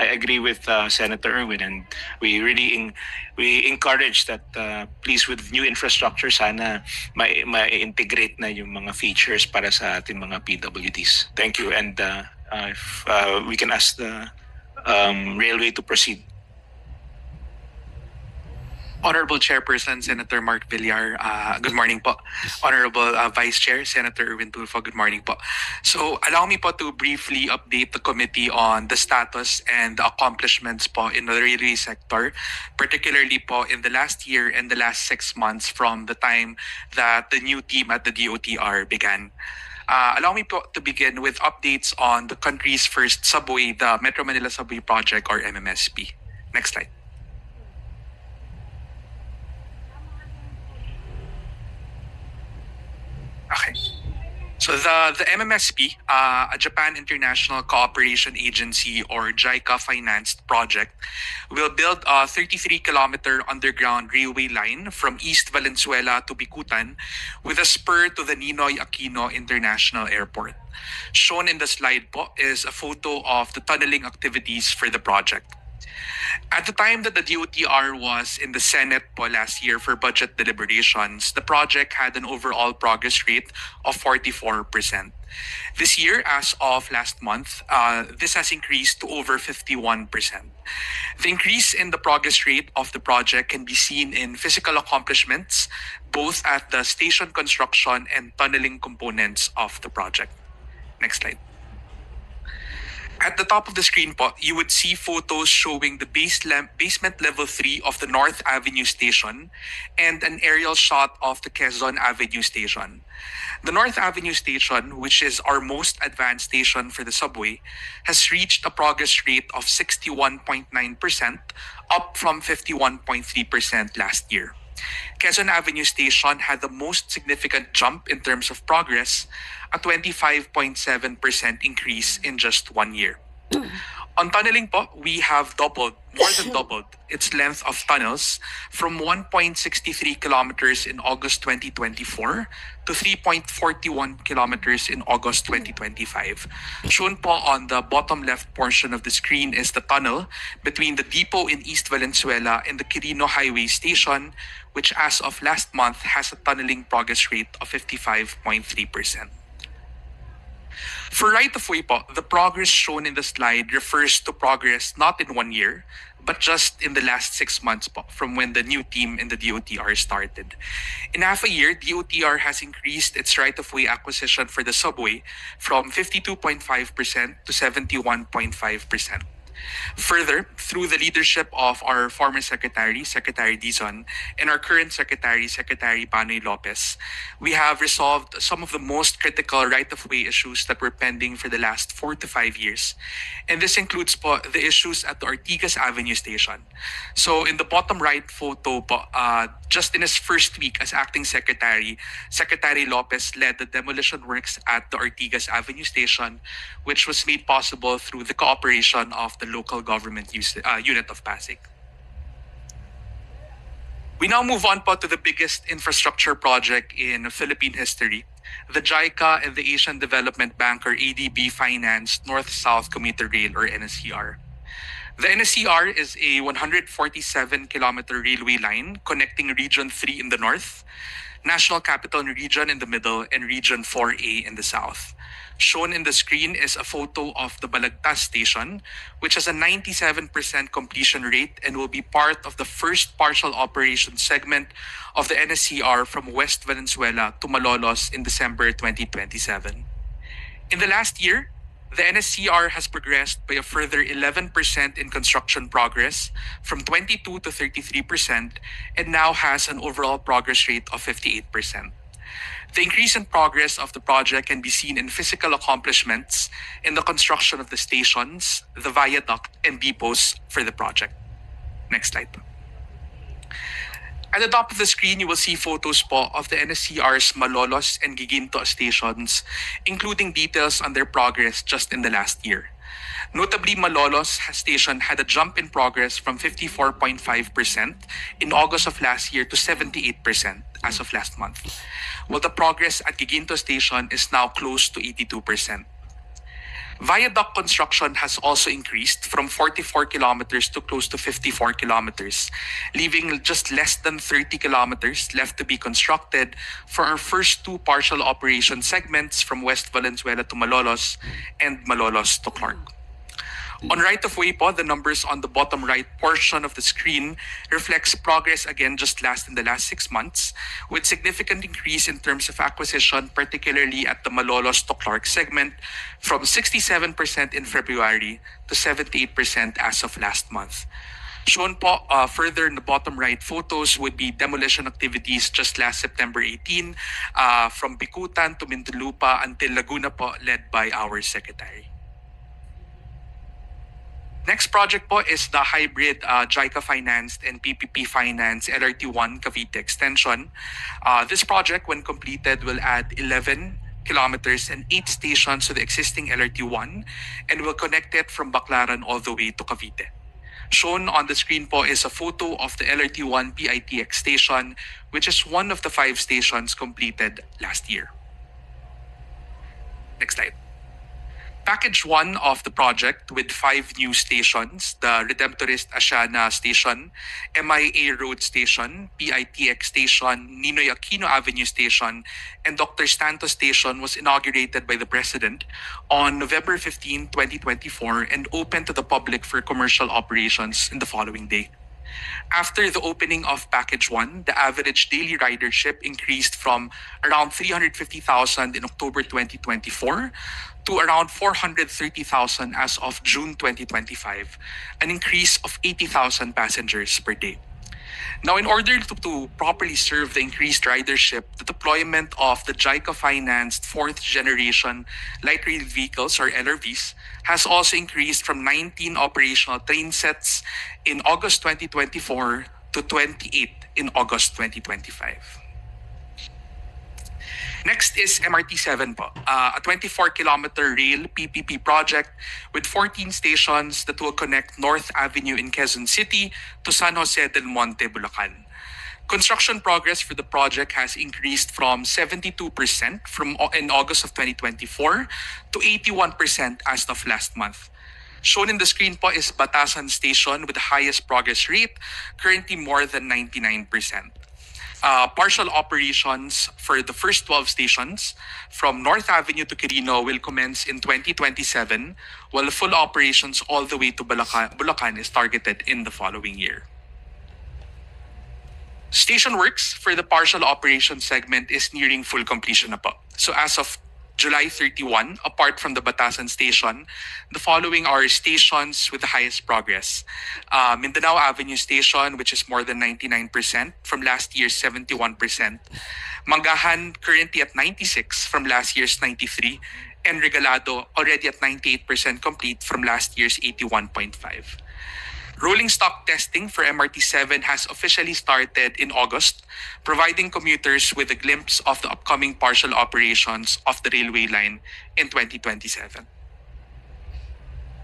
I agree with Senator Erwin, and we really we encourage that please, with new infrastructure, sana ma-integrate na yung mga features para sa ating mga PWDs. Thank you, and if we can ask the railway to proceed. Honorable Chairperson, Senator Mark Villar, good morning po. Honorable Vice Chair, Senator Erwin Tulfo, good morning po. So allow me po to briefly update the committee on the status and the accomplishments po in the railway sector, particularly po in the last year and the last 6 months from the time that the new team at the DOTR began. Allow me po to begin with updates on the country's first subway, the Metro Manila Subway Project, or MMSP. Next slide. Okay. So the MMSP, a Japan International Cooperation Agency or JICA financed project, will build a 33-kilometer underground railway line from East Valenzuela to Bicutan with a spur to the Ninoy Aquino International Airport. Shown in the slide po is a photo of the tunneling activities for the project. At the time that the DOTR was in the Senate po last year for budget deliberations, the project had an overall progress rate of 44%. This year, as of last month, this has increased to over 51%. The increase in the progress rate of the project can be seen in physical accomplishments, both at the station construction and tunneling components of the project. Next slide. At the top of the screen po, you would see photos showing the basement level 3 of the North Avenue station and an aerial shot of the Quezon Avenue station. The North Avenue station, which is our most advanced station for the subway, has reached a progress rate of 61.9%, up from 51.3% last year. Quezon Avenue station had the most significant jump in terms of progress, a 25.7% increase in just 1 year. On tunneling po, we have more than doubled its length of tunnels from 1.63 kilometers in August 2024 to 3.41 kilometers in August 2025. Shown po on the bottom left portion of the screen is the tunnel between the depot in East Valenzuela and the Quirino Highway Station, which as of last month has a tunneling progress rate of 55.3%. For right-of-way po, the progress shown in the slide refers to progress not in 1 year, but just in the last 6 months po, from when the new team in the DOTR started. In half a year, DOTR has increased its right-of-way acquisition for the subway from 52.5% to 71.5%. Further, through the leadership of our former Secretary, Secretary Dizon, and our current Secretary, Secretary Panoy Lopez, we have resolved some of the most critical right-of-way issues that were pending for the last 4 to 5 years. And this includes po, the issues at the Ortigas Avenue Station. So in the bottom right photo po, just in his first week as acting secretary, Secretary Lopez led the demolition works at the Ortigas Avenue Station, which was made possible through the cooperation of the local government unit of Pasig. We now move on po to the biggest infrastructure project in Philippine history, the JICA and the Asian Development Bank or ADB financed North-South Commuter Rail or NSCR. The NSCR is a 147-kilometer railway line connecting Region 3 in the north, National Capital Region in the middle, and Region 4A in the south. Shown in the screen is a photo of the Balagtas station, which has a 97% completion rate and will be part of the first partial operation segment of the NSCR from West Valenzuela to Malolos in December 2027. In the last year, the NSCR has progressed by a further 11% in construction progress from 22 to 33% and now has an overall progress rate of 58%. The increase in progress of the project can be seen in physical accomplishments in the construction of the stations, the viaduct, and depots for the project. Next slide. At the top of the screen, you will see photos po of the NSCR's Malolos and Giginto stations, including details on their progress just in the last year. Notably, Malolos station had a jump in progress from 54.5% in August of last year to 78% as of last month, while the progress at Giginto station is now close to 82%. Viaduct construction has also increased from 44 kilometers to close to 54 kilometers, leaving just less than 30 kilometers left to be constructed for our first 2 partial operation segments from West Valenzuela to Malolos and Malolos to Clark. On right-of-way po, the numbers on the bottom right portion of the screen reflects progress again just in the last 6 months, with significant increase in terms of acquisition, particularly at the Malolos to Clark segment, from 67% in February to 78% as of last month. Shown po further in the bottom right photos would be demolition activities just last September 18 from Bicutan to Muntinlupa until Laguna po, led by our secretary. Next project po is the hybrid JICA financed and PPP financed LRT1 Cavite extension. This project, when completed, will add 11 kilometers and 8 stations to the existing LRT1 and will connect it from Baclaran all the way to Cavite. Shown on the screen po is a photo of the LRT1 PITX station, which is one of the 5 stations completed last year. Next slide. Package 1 of the project with 5 new stations, the Redemptorist Asiana Station, MIA Road Station, PITX Station, Ninoy Aquino Avenue Station, and Dr. Stanton Station was inaugurated by the President on November 15, 2024 and opened to the public for commercial operations in the following day. After the opening of Package 1, the average daily ridership increased from around 350,000 in October 2024 to around 430,000 as of June 2025, an increase of 80,000 passengers per day. Now, in order to properly serve the increased ridership, the deployment of the JICA-financed fourth-generation light rail vehicles, or LRVs, has also increased from 19 operational train sets in August 2024 to 28 in August 2025. Next is MRT-7 po, a 24-kilometer rail PPP project with 14 stations that will connect North Avenue in Quezon City to San Jose del Monte, Bulacan. Construction progress for the project has increased from 72% in August of 2024 to 81% as of last month. Shown in the screen po is Batasan Station with the highest progress rate, currently more than 99%. Partial operations for the first 12 stations from North Avenue to Quirino will commence in 2027, while full operations all the way to Bulacan is targeted in the following year. Station works for the partial operation segment is nearing full completion na po. So as of July 31, apart from the Batasan Station, the following are stations with the highest progress. Mindanao Avenue Station, which is more than 99% from last year's 71%. Mangahan, currently at 96 from last year's 93. And Regalado, already at 98% complete from last year's 81.5. Rolling stock testing for MRT-7 has officially started in August, providing commuters with a glimpse of the upcoming partial operations of the railway line in 2027.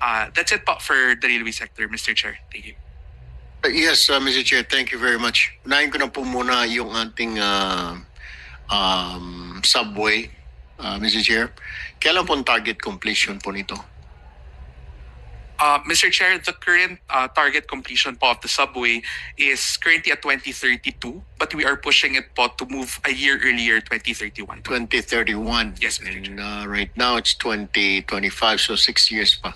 That's it po for the railway sector, Mr. Chair. Thank you. Yes, Mr. Chair, thank you very much. Unahin ko na po muna yung ating subway, Mr. Chair. Kailan po ang target completion po nito? Mr. Chair, the current target completion po of the subway is currently at 2032, but we are pushing it po to move a year earlier, 2031. 2031. Yes, Mr. Chair. And right now it's 2025, so 6 years pa.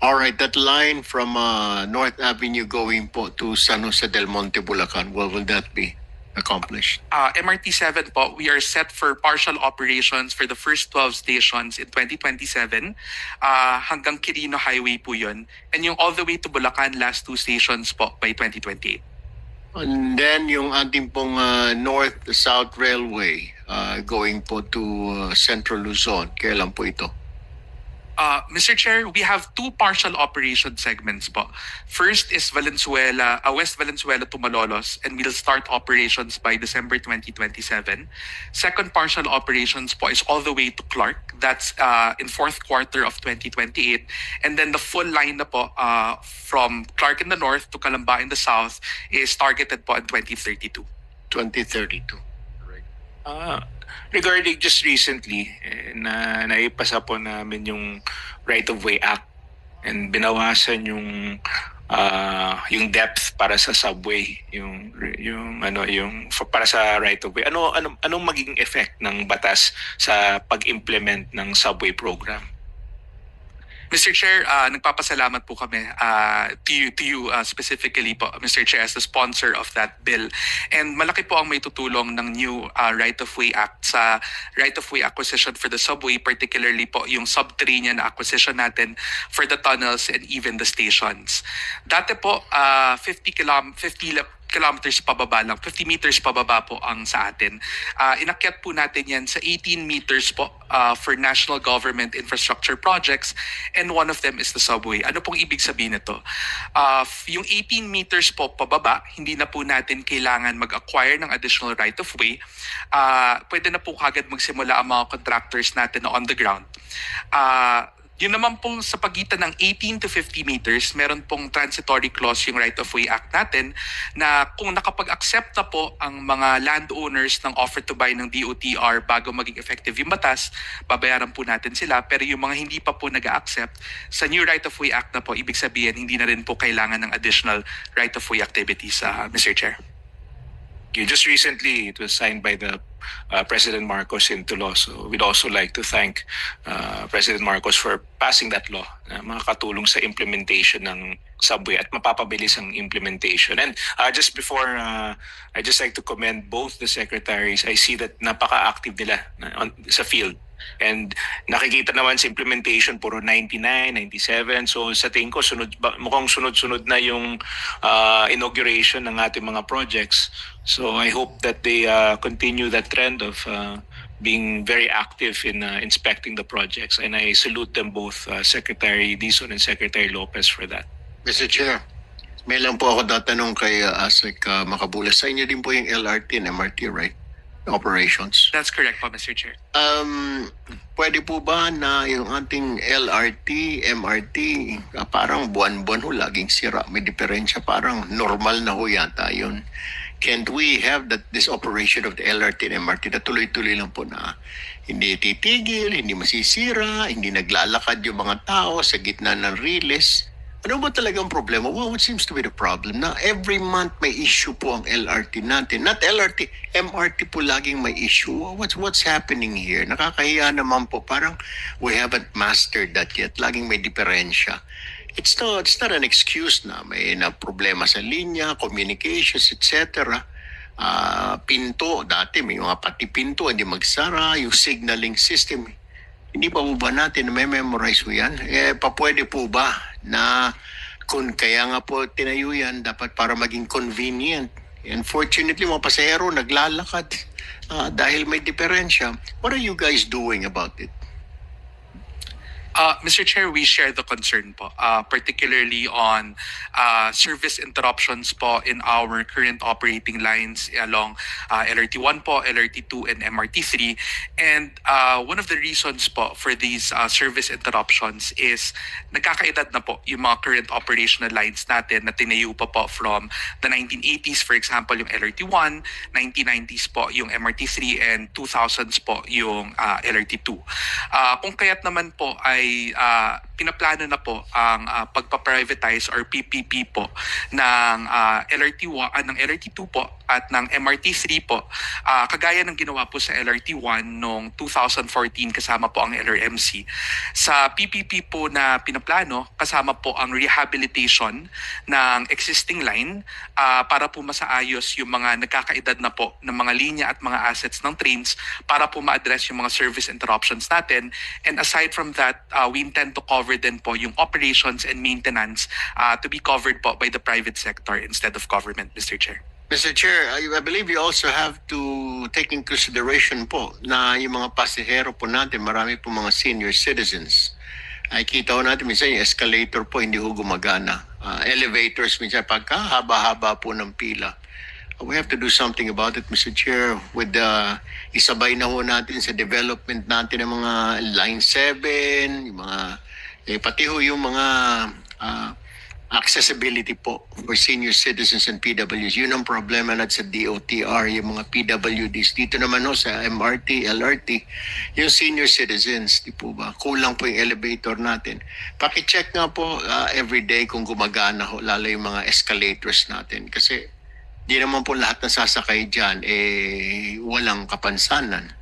All right, that line from North Avenue going po to San Jose del Monte, Bulacan, what will that be accomplished? MRT-7 po, we are set for partial operations for the first 12 stations in 2027 hanggang Quirino Highway po yun. And yung all the way to Bulacan, last 2 stations po by 2028. And then yung ating pong North-South Railway going po to Central Luzon, kailan po ito? Mr. Chair, we have 2 partial operation segments po. First is Valenzuela, West Valenzuela to Malolos, and we'll start operations by December 2027. Second partial operations po is all the way to Clark. That's in 4th quarter of 2028. And then the full line na po from Clark in the north to Calamba in the south is targeted po in 2032. 2032. Regarding just recently, naipasa po namin yung Right-of-Way Act and binawasan yung depth para sa subway, yung para sa right-of-way. Anong maging effect ng batas sa pag-implement ng subway program? Mr. Chair, nagpapasalamat po kami to you specifically po, Mr. Chair, as the sponsor of that bill. And malaki po ang may tutulong ng new Right-of-Way Act sa right-of-way acquisition for the subway, particularly po yung subterranean acquisition natin for the tunnels and even the stations. Dati po, 50 kilometers pababa lang, 50 meters pababa po ang sa atin. Inakyat po natin yan sa 18 meters po for national government infrastructure projects, and one of them is the subway. Ano pong ibig sabihin nito? Yung 18 meters po pababa, hindi na po natin kailangan mag-acquire ng additional right-of-way. Pwede na po kagad magsimula ang mga contractors natin na on the ground. Yun naman po sa pagitan ng 18 to 50 meters, meron pong transitory clause yung Right-of-Way Act natin na kung nakapag-accept na po ang mga landowners ng offer to buy ng DOTR bago maging effective yung batas, babayaran po natin sila. Pero yung mga hindi pa po nag-accept, sa new Right-of-Way Act na po, ibig sabihin hindi na rin po kailangan ng additional right-of-way activities, Mr. Chair. Thank you. Just recently, it was signed by the President Marcos into law. So we'd also like to thank President Marcos for passing that law na makakatulong sa implementation ng subway at mapapabilis ang implementation. And just before, I just like to commend both the secretaries. I see that napaka-active nila sa field. And nakikita naman sa implementation puro 99, 97. So sa tingin ko mukhang sunod-sunod na yung inauguration ng ating mga projects. So I hope that they continue that trend of being very active in inspecting the projects. And I salute them both, Secretary Dizon and Secretary Lopez, for that. Mr. Chair, may lang po ako tatanong kay ASEC Macabulas. Sa inyo din po yung LRT and MRT, right? Operations. That's correct po, Mr. Chair. Pwede po ba na yung ating LRT, MRT, parang buwan-buwan ho laging sira, may diferensya, parang normal na ho yata yun. Can't we have this operation of the LRT and MRT na tuloy-tuloy lang po na hindi titigil, hindi masisira, hindi naglalakad yung mga tao sa gitna ng riles? Ano ba talagang problema? Well, what seems to be the problem? Na every month may issue po ang LRT natin. Not LRT, MRT po laging may issue. What's happening here? Nakakahiya naman po. Parang we haven't mastered that yet. Laging may diferensya. It's not an excuse na may na problema sa linya, communications, etc. Pinto, dati may mga pati pinto, hindi magsara, yung signaling system. Hindi pa po ba natin may memorize po yan? Pwede po ba na kung kaya nga po tinayo yan, dapat para maging convenient. Unfortunately, mga pasahero naglalakad dahil may diferensya. What are you guys doing about it? Mr. Chair, we share the concern po, particularly on service interruptions po in our current operating lines along LRT1 po, LRT2, and MRT3. And one of the reasons po for these service interruptions is nagkakaedad na po yung mga current operational lines natin na tinayo pa po from the 1980s, for example, yung LRT1, 1990s po yung MRT3, and 2000s po yung LRT2. Kung kaya't naman po ay pinaplano na po ang pagpa-privatize or PPP po ng LRT1, ng LRT2 po at ng MRT3 po, kagaya ng ginawa po sa LRT1 noong 2014 kasama po ang LRMC. Sa PPP po na pinaplano, kasama po ang rehabilitation ng existing line para po masaayos yung mga nagkakaedad na po ng mga linya at mga assets ng trains para po ma-address yung mga service interruptions natin. And aside from that, we intend to cover din po yung operations and maintenance to be covered po by the private sector instead of government, Mr. Chair. Mr. Chair, I believe you also have to take in consideration po na yung mga pasahero po natin, marami po mga senior citizens. Ay kita ho natin minsan yung escalator po hindi ho gumagana. Elevators minsan pagkahaba-haba po ng pila. We have to do something about it, Mr. Chair, with isabay na ho natin sa development natin ng mga Line 7, yung mga, pati ho yung mga accessibility po for senior citizens and PWs. Yun ang problema natin sa DOTR, yung mga PWDs. Dito naman ho sa MRT, LRT, yung senior citizens, di po ba? Kulang po yung elevator natin. Paki-check nga po everyday kung gumagana ho, lalo yung mga escalators natin. Kasi di naman po lahat na sasakay dyan, walang kapansanan.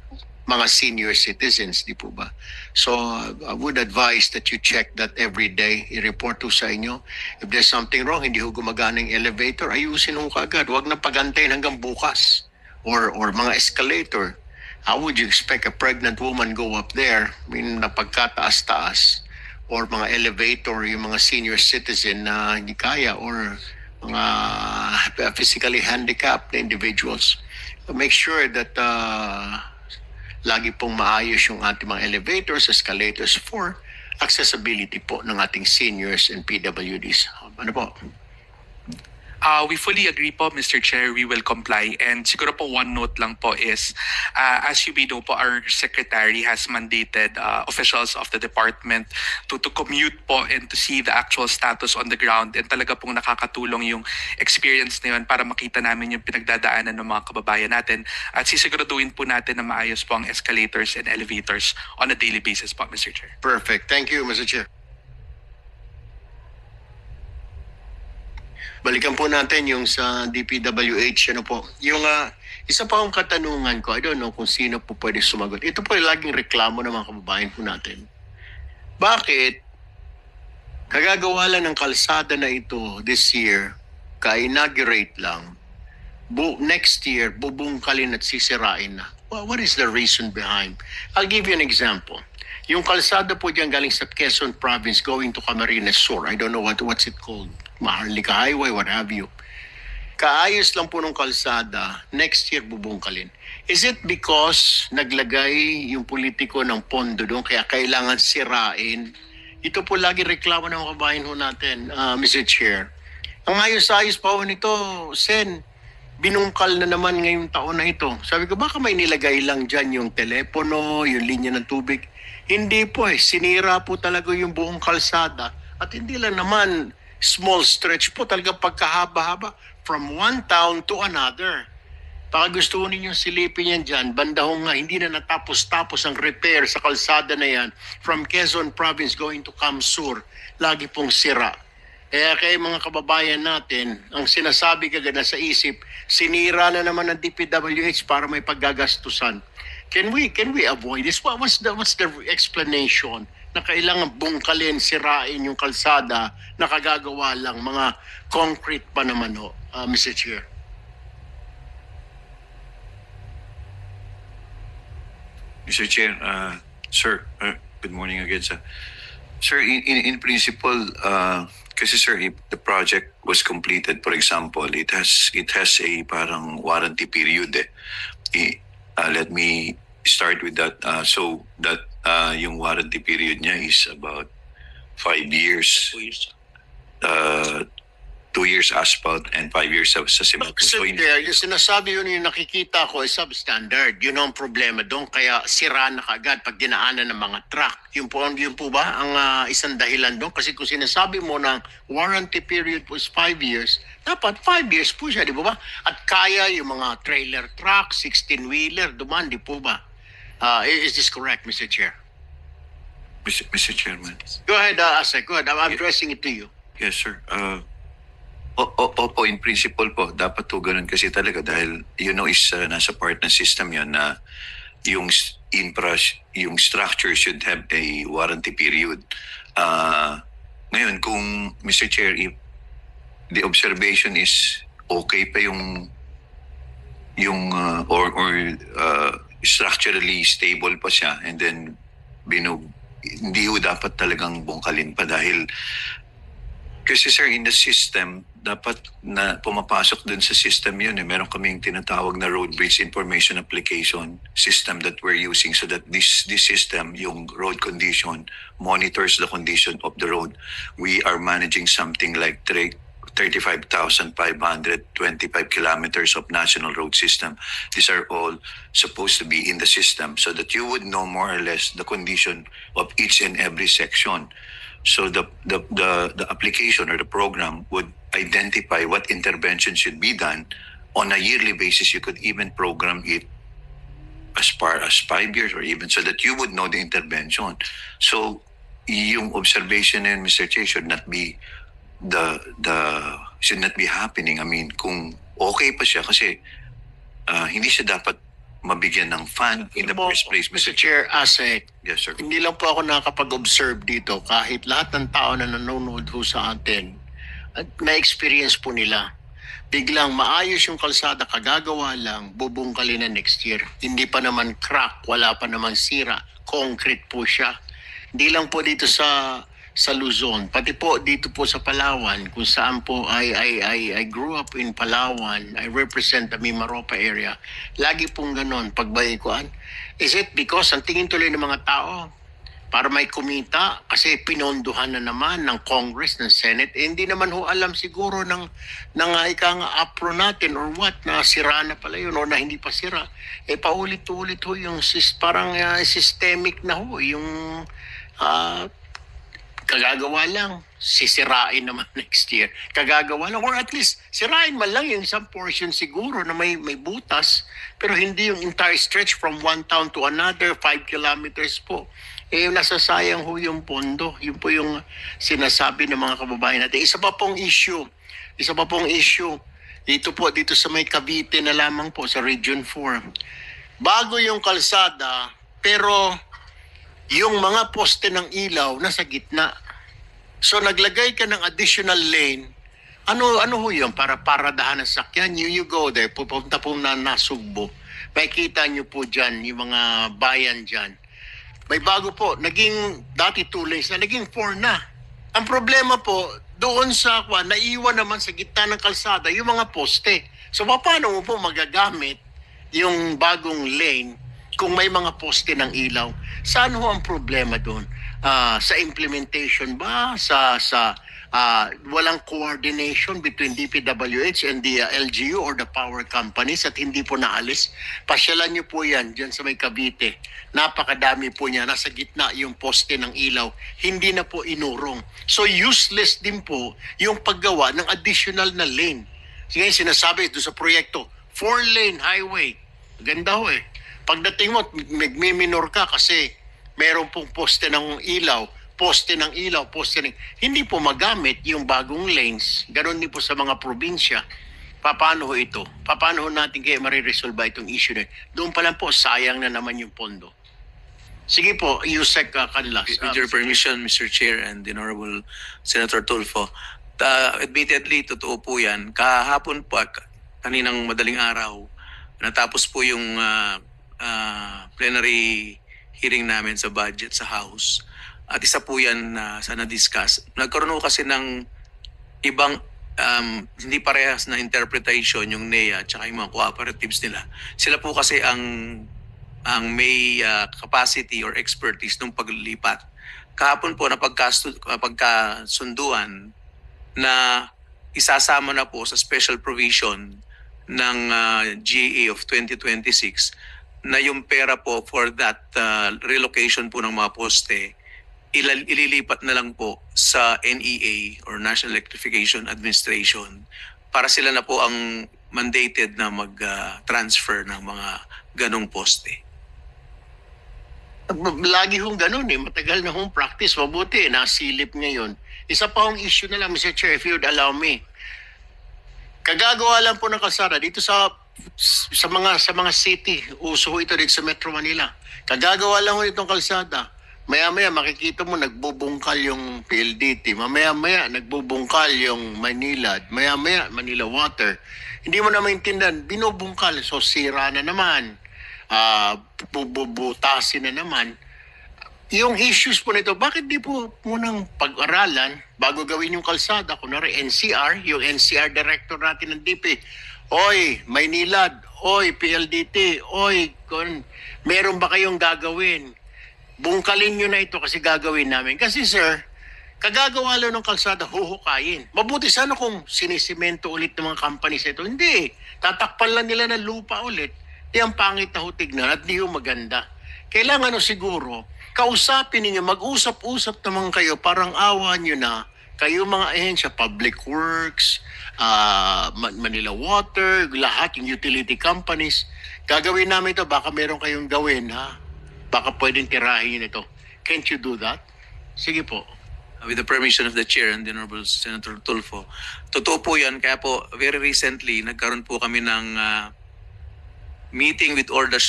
Mga senior citizens, di po ba? So, I would advise that you check that every day. I-report to sa inyo. If there's something wrong, hindi ho gumagana yung elevator, ayusin ho kaagad. Huwag na pagantayin hanggang bukas. Or mga escalator. How would you expect a pregnant woman go up there? I mean, napagkataas-taas. Or mga elevator, yung mga senior citizen na hindi kaya. Or mga physically handicapped individuals. Make sure that lagi pong maayos yung ating mga elevators, escalators for accessibility po ng ating seniors and PWDs. Ano po? We fully agree po, Mr. Chair. We will comply. And siguro po one note lang po is, as you may know po, our secretary has mandated officials of the department to commute po and to see the actual status on the ground. And talaga pong nakakatulong yung experience na yun para makita namin yung pinagdadaanan ng mga kababayan natin. At sisiguraduhin po natin na maayos po ang escalators and elevators on a daily basis po, Mr. Chair. Perfect. Thank you, Mr. Chair. Balikan po natin yung sa DPWH, ano po. Yung isa pa akong katanungan ko, I don't know kung sino po pwede sumagot. Ito po yung laging reklamo ng mga kababayan po natin. Bakit kagagawa lang ng kalsada na ito this year, ka-inaugurate lang, next year, bubungkalin at sisirain na? Well, what is the reason behind? I'll give you an example. Yung kalsada po dyan galing sa Quezon Province going to Camarines Sur. I don't know what's it called. Maharlika Highway, what have you. Kaayos lang po ng kalsada, next year bubungkalin. Is it because naglagay yung politiko ng pondo doon kaya kailangan sirain? Ito po lagi reklamo ng mga kabayan ho natin, Mr. Chair. Ang ayos-ayos pa ho nito, Sen, binungkal na naman ngayong taon na ito. Sabi ko, baka may nilagay lang dyan yung telepono, yung linya ng tubig. Hindi po sinira po talaga yung buong kalsada. At hindi lang naman small stretch po, talaga pagkahaba-haba from one town to another. Baka gusto ninyong silipin yan dyan, bandahong nga, hindi na natapos-tapos ang repair sa kalsada na yan from Quezon Province going to Camsur. Lagi pong sira. Kaya kay mga kababayan natin, ang sinasabi kagad na sa isip, sinira na naman ng DPWH para may paggagastusan. Can we avoid this? What's the explanation na kailangan bungkalin, sirain yung kalsada na kagagawa lang mga concrete pa naman ho, Mr. Chair? Mr. Chair, sir, good morning again, sir. Sir, in principle, kasi sir, if the project was completed, for example, it has a parang warranty period. Let me start with that. So that yung warranty period niya is about 5 years. 2 years asphalt and 5 years sa cement. So yung sinasabi yun yung nakikita ko ay substandard. Yun ang problema doon. Kaya sira na kagad pag dinaanan ng mga truck. Yun po ba ang isang dahilan doon? Kasi kung sinasabi mo ng warranty period po is 5 years, dapat 5 years po siya, di ba? At kaya yung mga trailer truck, 16-wheeler, duman, di po ba? Is this correct, Mr. Chair? Mr. Chairman. Go ahead, Asek. Go ahead. I'm addressing it to you. Yes, sir. Opo, in principle po, dapat po ganun kasi talaga dahil nasa part ng system yun na yung yung structure should have a warranty period. Ngayon, kung Mr. Chair, if the observation is okay pa yung structurally stable pa siya and then hindi ho dapat talagang bungkalin pa dahil kasi sir, in the system, dapat na pumapasok dun sa system yun. Meron kaming tinatawag na road bridge information application system that we're using so that this system, yung road condition, monitors the condition of the road. We are managing something like 35,525 kilometers of national road system. These are all supposed to be in the system so that you would know more or less the condition of each and every section. So the application or the program would identify what intervention should be done on a yearly basis. You could even program it as far as 5 years or even so that you would know the intervention. So yung observation in Mr. Chair should not be should not be happening. I mean, kung okay pa siya kasi hindi siya dapat mabigyan ng fund in the first place, Mr. Chair, Asek. Yes, sir. Hindi lang po ako nakakapag-observe dito kahit lahat ng tao na nanonood ho sa atin at na-experience po nila. Biglang maayos yung kalsada, kagagawa lang, bubungkalin na next year. Hindi pa naman crack, wala pa naman sira. Concrete po siya. Hindi lang po dito sa Luzon, pati po dito po sa Palawan, kung saan po I grew up in Palawan, I represent the Mimaropa area. Lagi pong ganon, pagbayikuan. Is it because ang tingin tuloy ng mga tao, para may kumita, kasi pinondohan na naman ng Congress, ng Senate, hindi naman ho alam siguro ng APRO natin or what, na sira na pala yun, o na hindi pa sira. Paulit-ulit ho yung parang systemic na ho, yung kagagawa lang, sisirain naman next year. Kagagawa lang, or at least sirain man lang yung isang portion siguro na may butas, pero hindi yung entire stretch from one town to another, 5 kilometers po. Nasasayang ho yung pondo. Yun po yung sinasabi ng mga kababayan natin. Isa pa pong issue, isa pa pong issue. Dito sa may Cavite na lamang po sa Region 4. Bago yung kalsada, pero yung mga poste ng ilaw nasa gitna. So naglagay ka ng additional lane. Ano ho yun? Para paradahan ng sakyan. You go there. Pupunta po na Nasugbo. Makikita nyo po dyan, yung mga bayan dyan. May bago po. Dati 2 lanes na, naging 4 na. Ang problema po, doon sa naiwan naman sa gitna ng kalsada yung mga poste. So paano mo po magagamit yung bagong lane kung may mga poste ng ilaw? Saan ho ang problema doon? Sa implementation ba? Sa walang coordination between DPWH and the LGU or the power companies at hindi po naalis? Pasyalan niyo po yan dyan sa may Cavite. Napakadami po niya. Nasa gitna yung poste ng ilaw. Hindi na po inurong. So useless din po yung paggawa ng additional na lane. Sige, sinasabi doon sa proyekto, 4-lane highway. Ganda ho eh. Pagdating mo, magmiminor ka kasi meron pong poste ng ilaw. Hindi po magamit yung bagong lanes. Ganon din po sa mga probinsya. Paano ho ito? Paano ho natin kaya mariresolve itong issue na? Doon pa lang po, sayang na naman yung pondo. Sige po, Yusek Canlas. With your permission, Mr. Chair and the Honorable Senator Tulfo, admittedly, totoo po yan. Kahapon po, kaninang madaling araw, natapos po yung plenary hearing namin sa budget sa House. At isa po yan na na-discuss. Nagkaroon ko kasi ng ibang hindi parehas na interpretation yung NEA at saka yung mga cooperatives nila. Sila po kasi ang may capacity or expertise ng paglilipat. Kahapon po na pagkasunduan na isasama na po sa special provision ng GA of 2026 na yung pera po for that relocation po ng mga poste ililipat na lang po sa NEA or National Electrification Administration para sila na po ang mandated na mag-transfer ng mga ganong poste. Lagi hong ganun eh. Matagal na hong practice. Mabuti, nasilip ngayon. Isa pa hong issue na lang, Mr. Chair, if you would allow me. Kagagawa lang po ng kalsada dito sa mga city. Uso ito dito sa Metro Manila. Kagagawa lang ho itong kalsada. Maya-maya makikita mo nagbubungkal yung PLDT. Maya-maya nagbubungkal yung Manila. Maya-maya Manila Water. Hindi mo na maintindihan. Binubungkal. So sira na naman. Bubutasin na naman. Yung issues po nito, bakit di po munang pag-aralan bago gawin yung kalsada? Kunwari NCR, yung NCR director natin ng DP. Oy, Maynilad. Oy, PLDT. Oy, meron ba kayong gagawin? Bungkalin nyo na ito kasi gagawin namin. Kasi sir, kagagawa lang ng kalsada, huhukayin. Mabuti sana kung sinisimento ulit ng mga companies ito. Hindi. Tatakpan lang nila ng lupa ulit. Di ang pangit na tignan at di yung maganda. Kailangan siguro, kausapin ninyo, mag-usap-usap naman kayo, parang awa nyo na, kayo mga ahensya, Public Works, Manila Water, lahat yung utility companies. Gagawin namin ito, baka meron kayong gawin, ha? Baka pwedeng tirahin ito. Can't you do that? Sige po. With the permission of the Chair and the Honorable Senator Tulfo, totoo po yan. Kaya po, very recently, nagkaroon po kami ng meeting with all the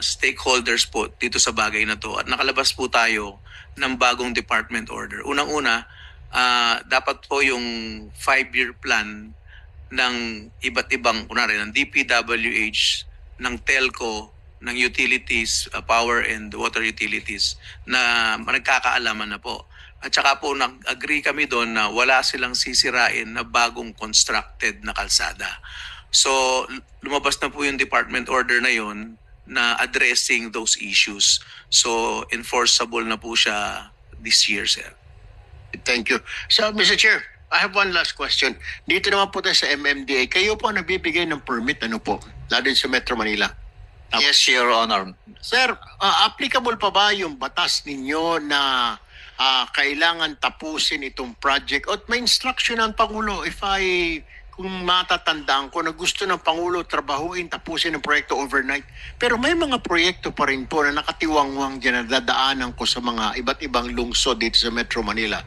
stakeholders po dito sa bagay na to. At nakalabas po tayo ng bagong department order. Unang-una, dapat po yung 5-year plan ng iba't ibang, kunwari, ng DPWH, ng telco, ng utilities, power and water utilities na nagkakaalaman na po. At saka po nag-agree kami doon na wala silang sisirain na bagong constructed na kalsada. So lumabas na po yung department order na yon na addressing those issues. So enforceable na po siya this year, sir. Thank you. So Mr. Chair, I have one last question. Dito naman po tayo sa MMDA. Kayo po ang nagbibigay ng permit, ano po? Lalo sa Metro Manila. Yes, Your Honor. Sir, applicable pa ba yung batas ninyo na kailangan tapusin itong project? At may instruction ng Pangulo, kung matatandaan ko na gusto ng Pangulo trabahuin, tapusin ang proyekto overnight. Pero may mga proyekto pa rin po na nakatiwangwang dyan na dadaanan ko sa mga iba't ibang lungsod dito sa Metro Manila.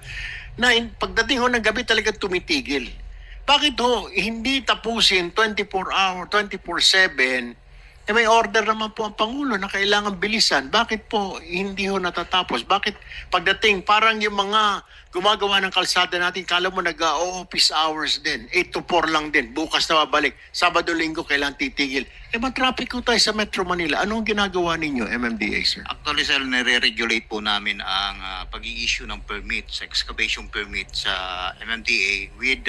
Na pagdating ho ng gabi talagang tumitigil. Bakit ho hindi tapusin 24-hour, 24/7? May order naman po ang Pangulo na kailangan bilisan. Bakit po hindi ho natatapos? Bakit pagdating parang yung mga gumagawa ng kalsada natin, kala mo nag-office hours din, 8 to 4 lang din, bukas na babalik, Sabado-Linggo kailangan titigil. Matraffic ko tayo sa Metro Manila. Anong ginagawa ninyo, MMDA, sir? Actually, sir, nire-regulate po namin ang pag-i-issue ng permits, excavation permit sa MMDA with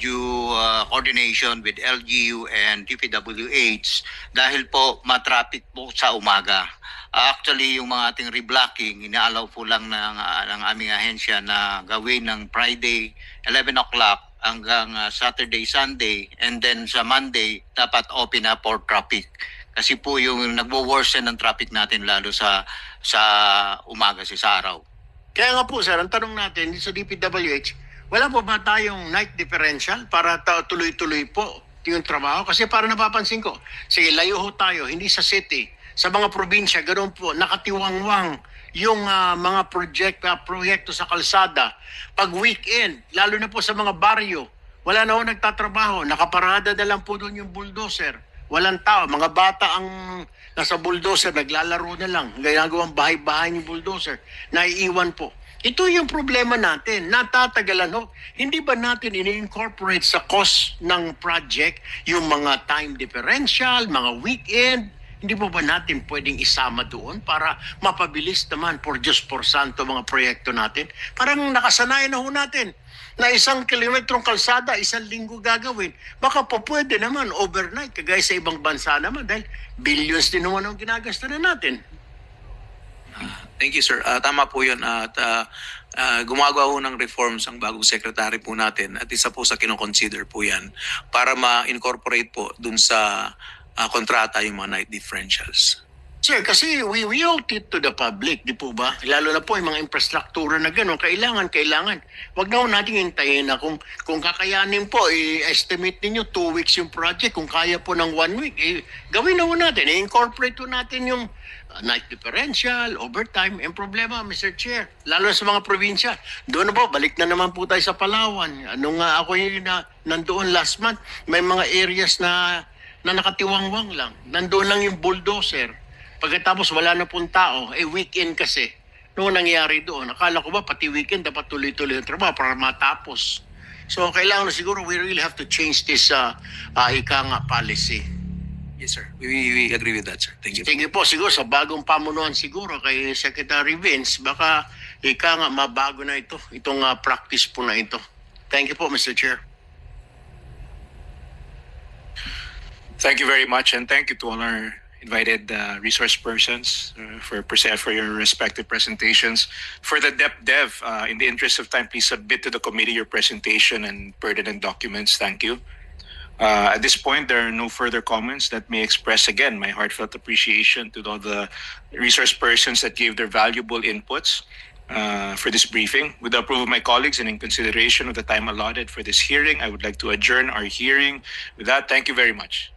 due coordination with LGU and DPWH dahil po matraffic po sa umaga. Actually, yung mga ating reblocking, inaalaw po lang ng aming ahensya na gawin ng Friday, 11 o'clock hanggang Saturday, Sunday, and then sa Monday, dapat open na for traffic. Kasi po yung nagwo-worsen ng traffic natin lalo sa umaga, sa araw. Kaya nga po, sir, ang tanong natin sa DPWH, wala po ba tayong night differential para tuloy-tuloy po yung trabaho? Kasi para napapansin ko, sige, layo ho tayo, hindi sa city. Sa mga probinsya, ganoon po, nakatiwangwang yung mga proyekto sa kalsada. Pag weekend, lalo na po sa mga baryo, wala na ho nagtatrabaho, nakaparada na lang po doon yung bulldozer. Walang tao, mga bata ang nasa bulldozer, naglalaro na lang, ginagawang bahay-bahay yung bulldozer, naiiwan po. Ito yung problema natin, natatagalan ho. Hindi ba natin ini-incorporate sa cost ng project yung mga time differential, mga weekend? Hindi ba natin pwedeng isama doon para mapabilis naman por Diyos por Santo mga proyekto natin? Parang nakasanayan na ho natin na 1 kilometrong kalsada, 1 linggo gagawin. Baka po pwede naman overnight, kagaya sa ibang bansa naman dahil billions din naman ang ginagasta na natin. Thank you, sir. Tama po yun. At gumagawa po ng reforms ang bagong secretary po natin at isa po sa kinoconsider po yan para ma-incorporate po dun sa kontrata yung mga night differentials. Sir, kasi we owe it to the public, di po ba? Lalo na po yung mga infrastruktura na gano'n. Kailangan. Huwag na ho natin hintayin na kung kakayanin po, i-estimate ninyo 2 weeks yung project. Kung kaya po ng 1 week, gawin na ho natin. I-incorporate ho natin yung night differential, overtime. Ang problema, Mr. Chair, lalo sa mga probinsya. Doon na po, balik na naman po tayo sa Palawan. Ako yung nandoon last month, may mga areas na nakatiwangwang lang. Nandoon lang yung bulldozer. Pagkatapos wala na pong tao, weekend kasi. Noong nangyari doon, akala ko ba pati weekend dapat tuloy-tuloy yung trabaho para matapos. So kailangan na siguro we really have to change this policy. Yes, sir. We agree with that, sir. Thank you. Sige po, siguro sa bagong pamunuan siguro kay Secretary Vince, baka mabago na itong practice po na ito. Thank you po, Mr. Chair. Thank you very much, and thank you to all our invited resource persons for your respective presentations. For the DepDev, in the interest of time, please submit to the committee your presentation and pertinent documents. Thank you. At this point, there are no further comments. Let me express again my heartfelt appreciation to all the resource persons that gave their valuable inputs for this briefing. With the approval of my colleagues and in consideration of the time allotted for this hearing, I would like to adjourn our hearing. With that, thank you very much.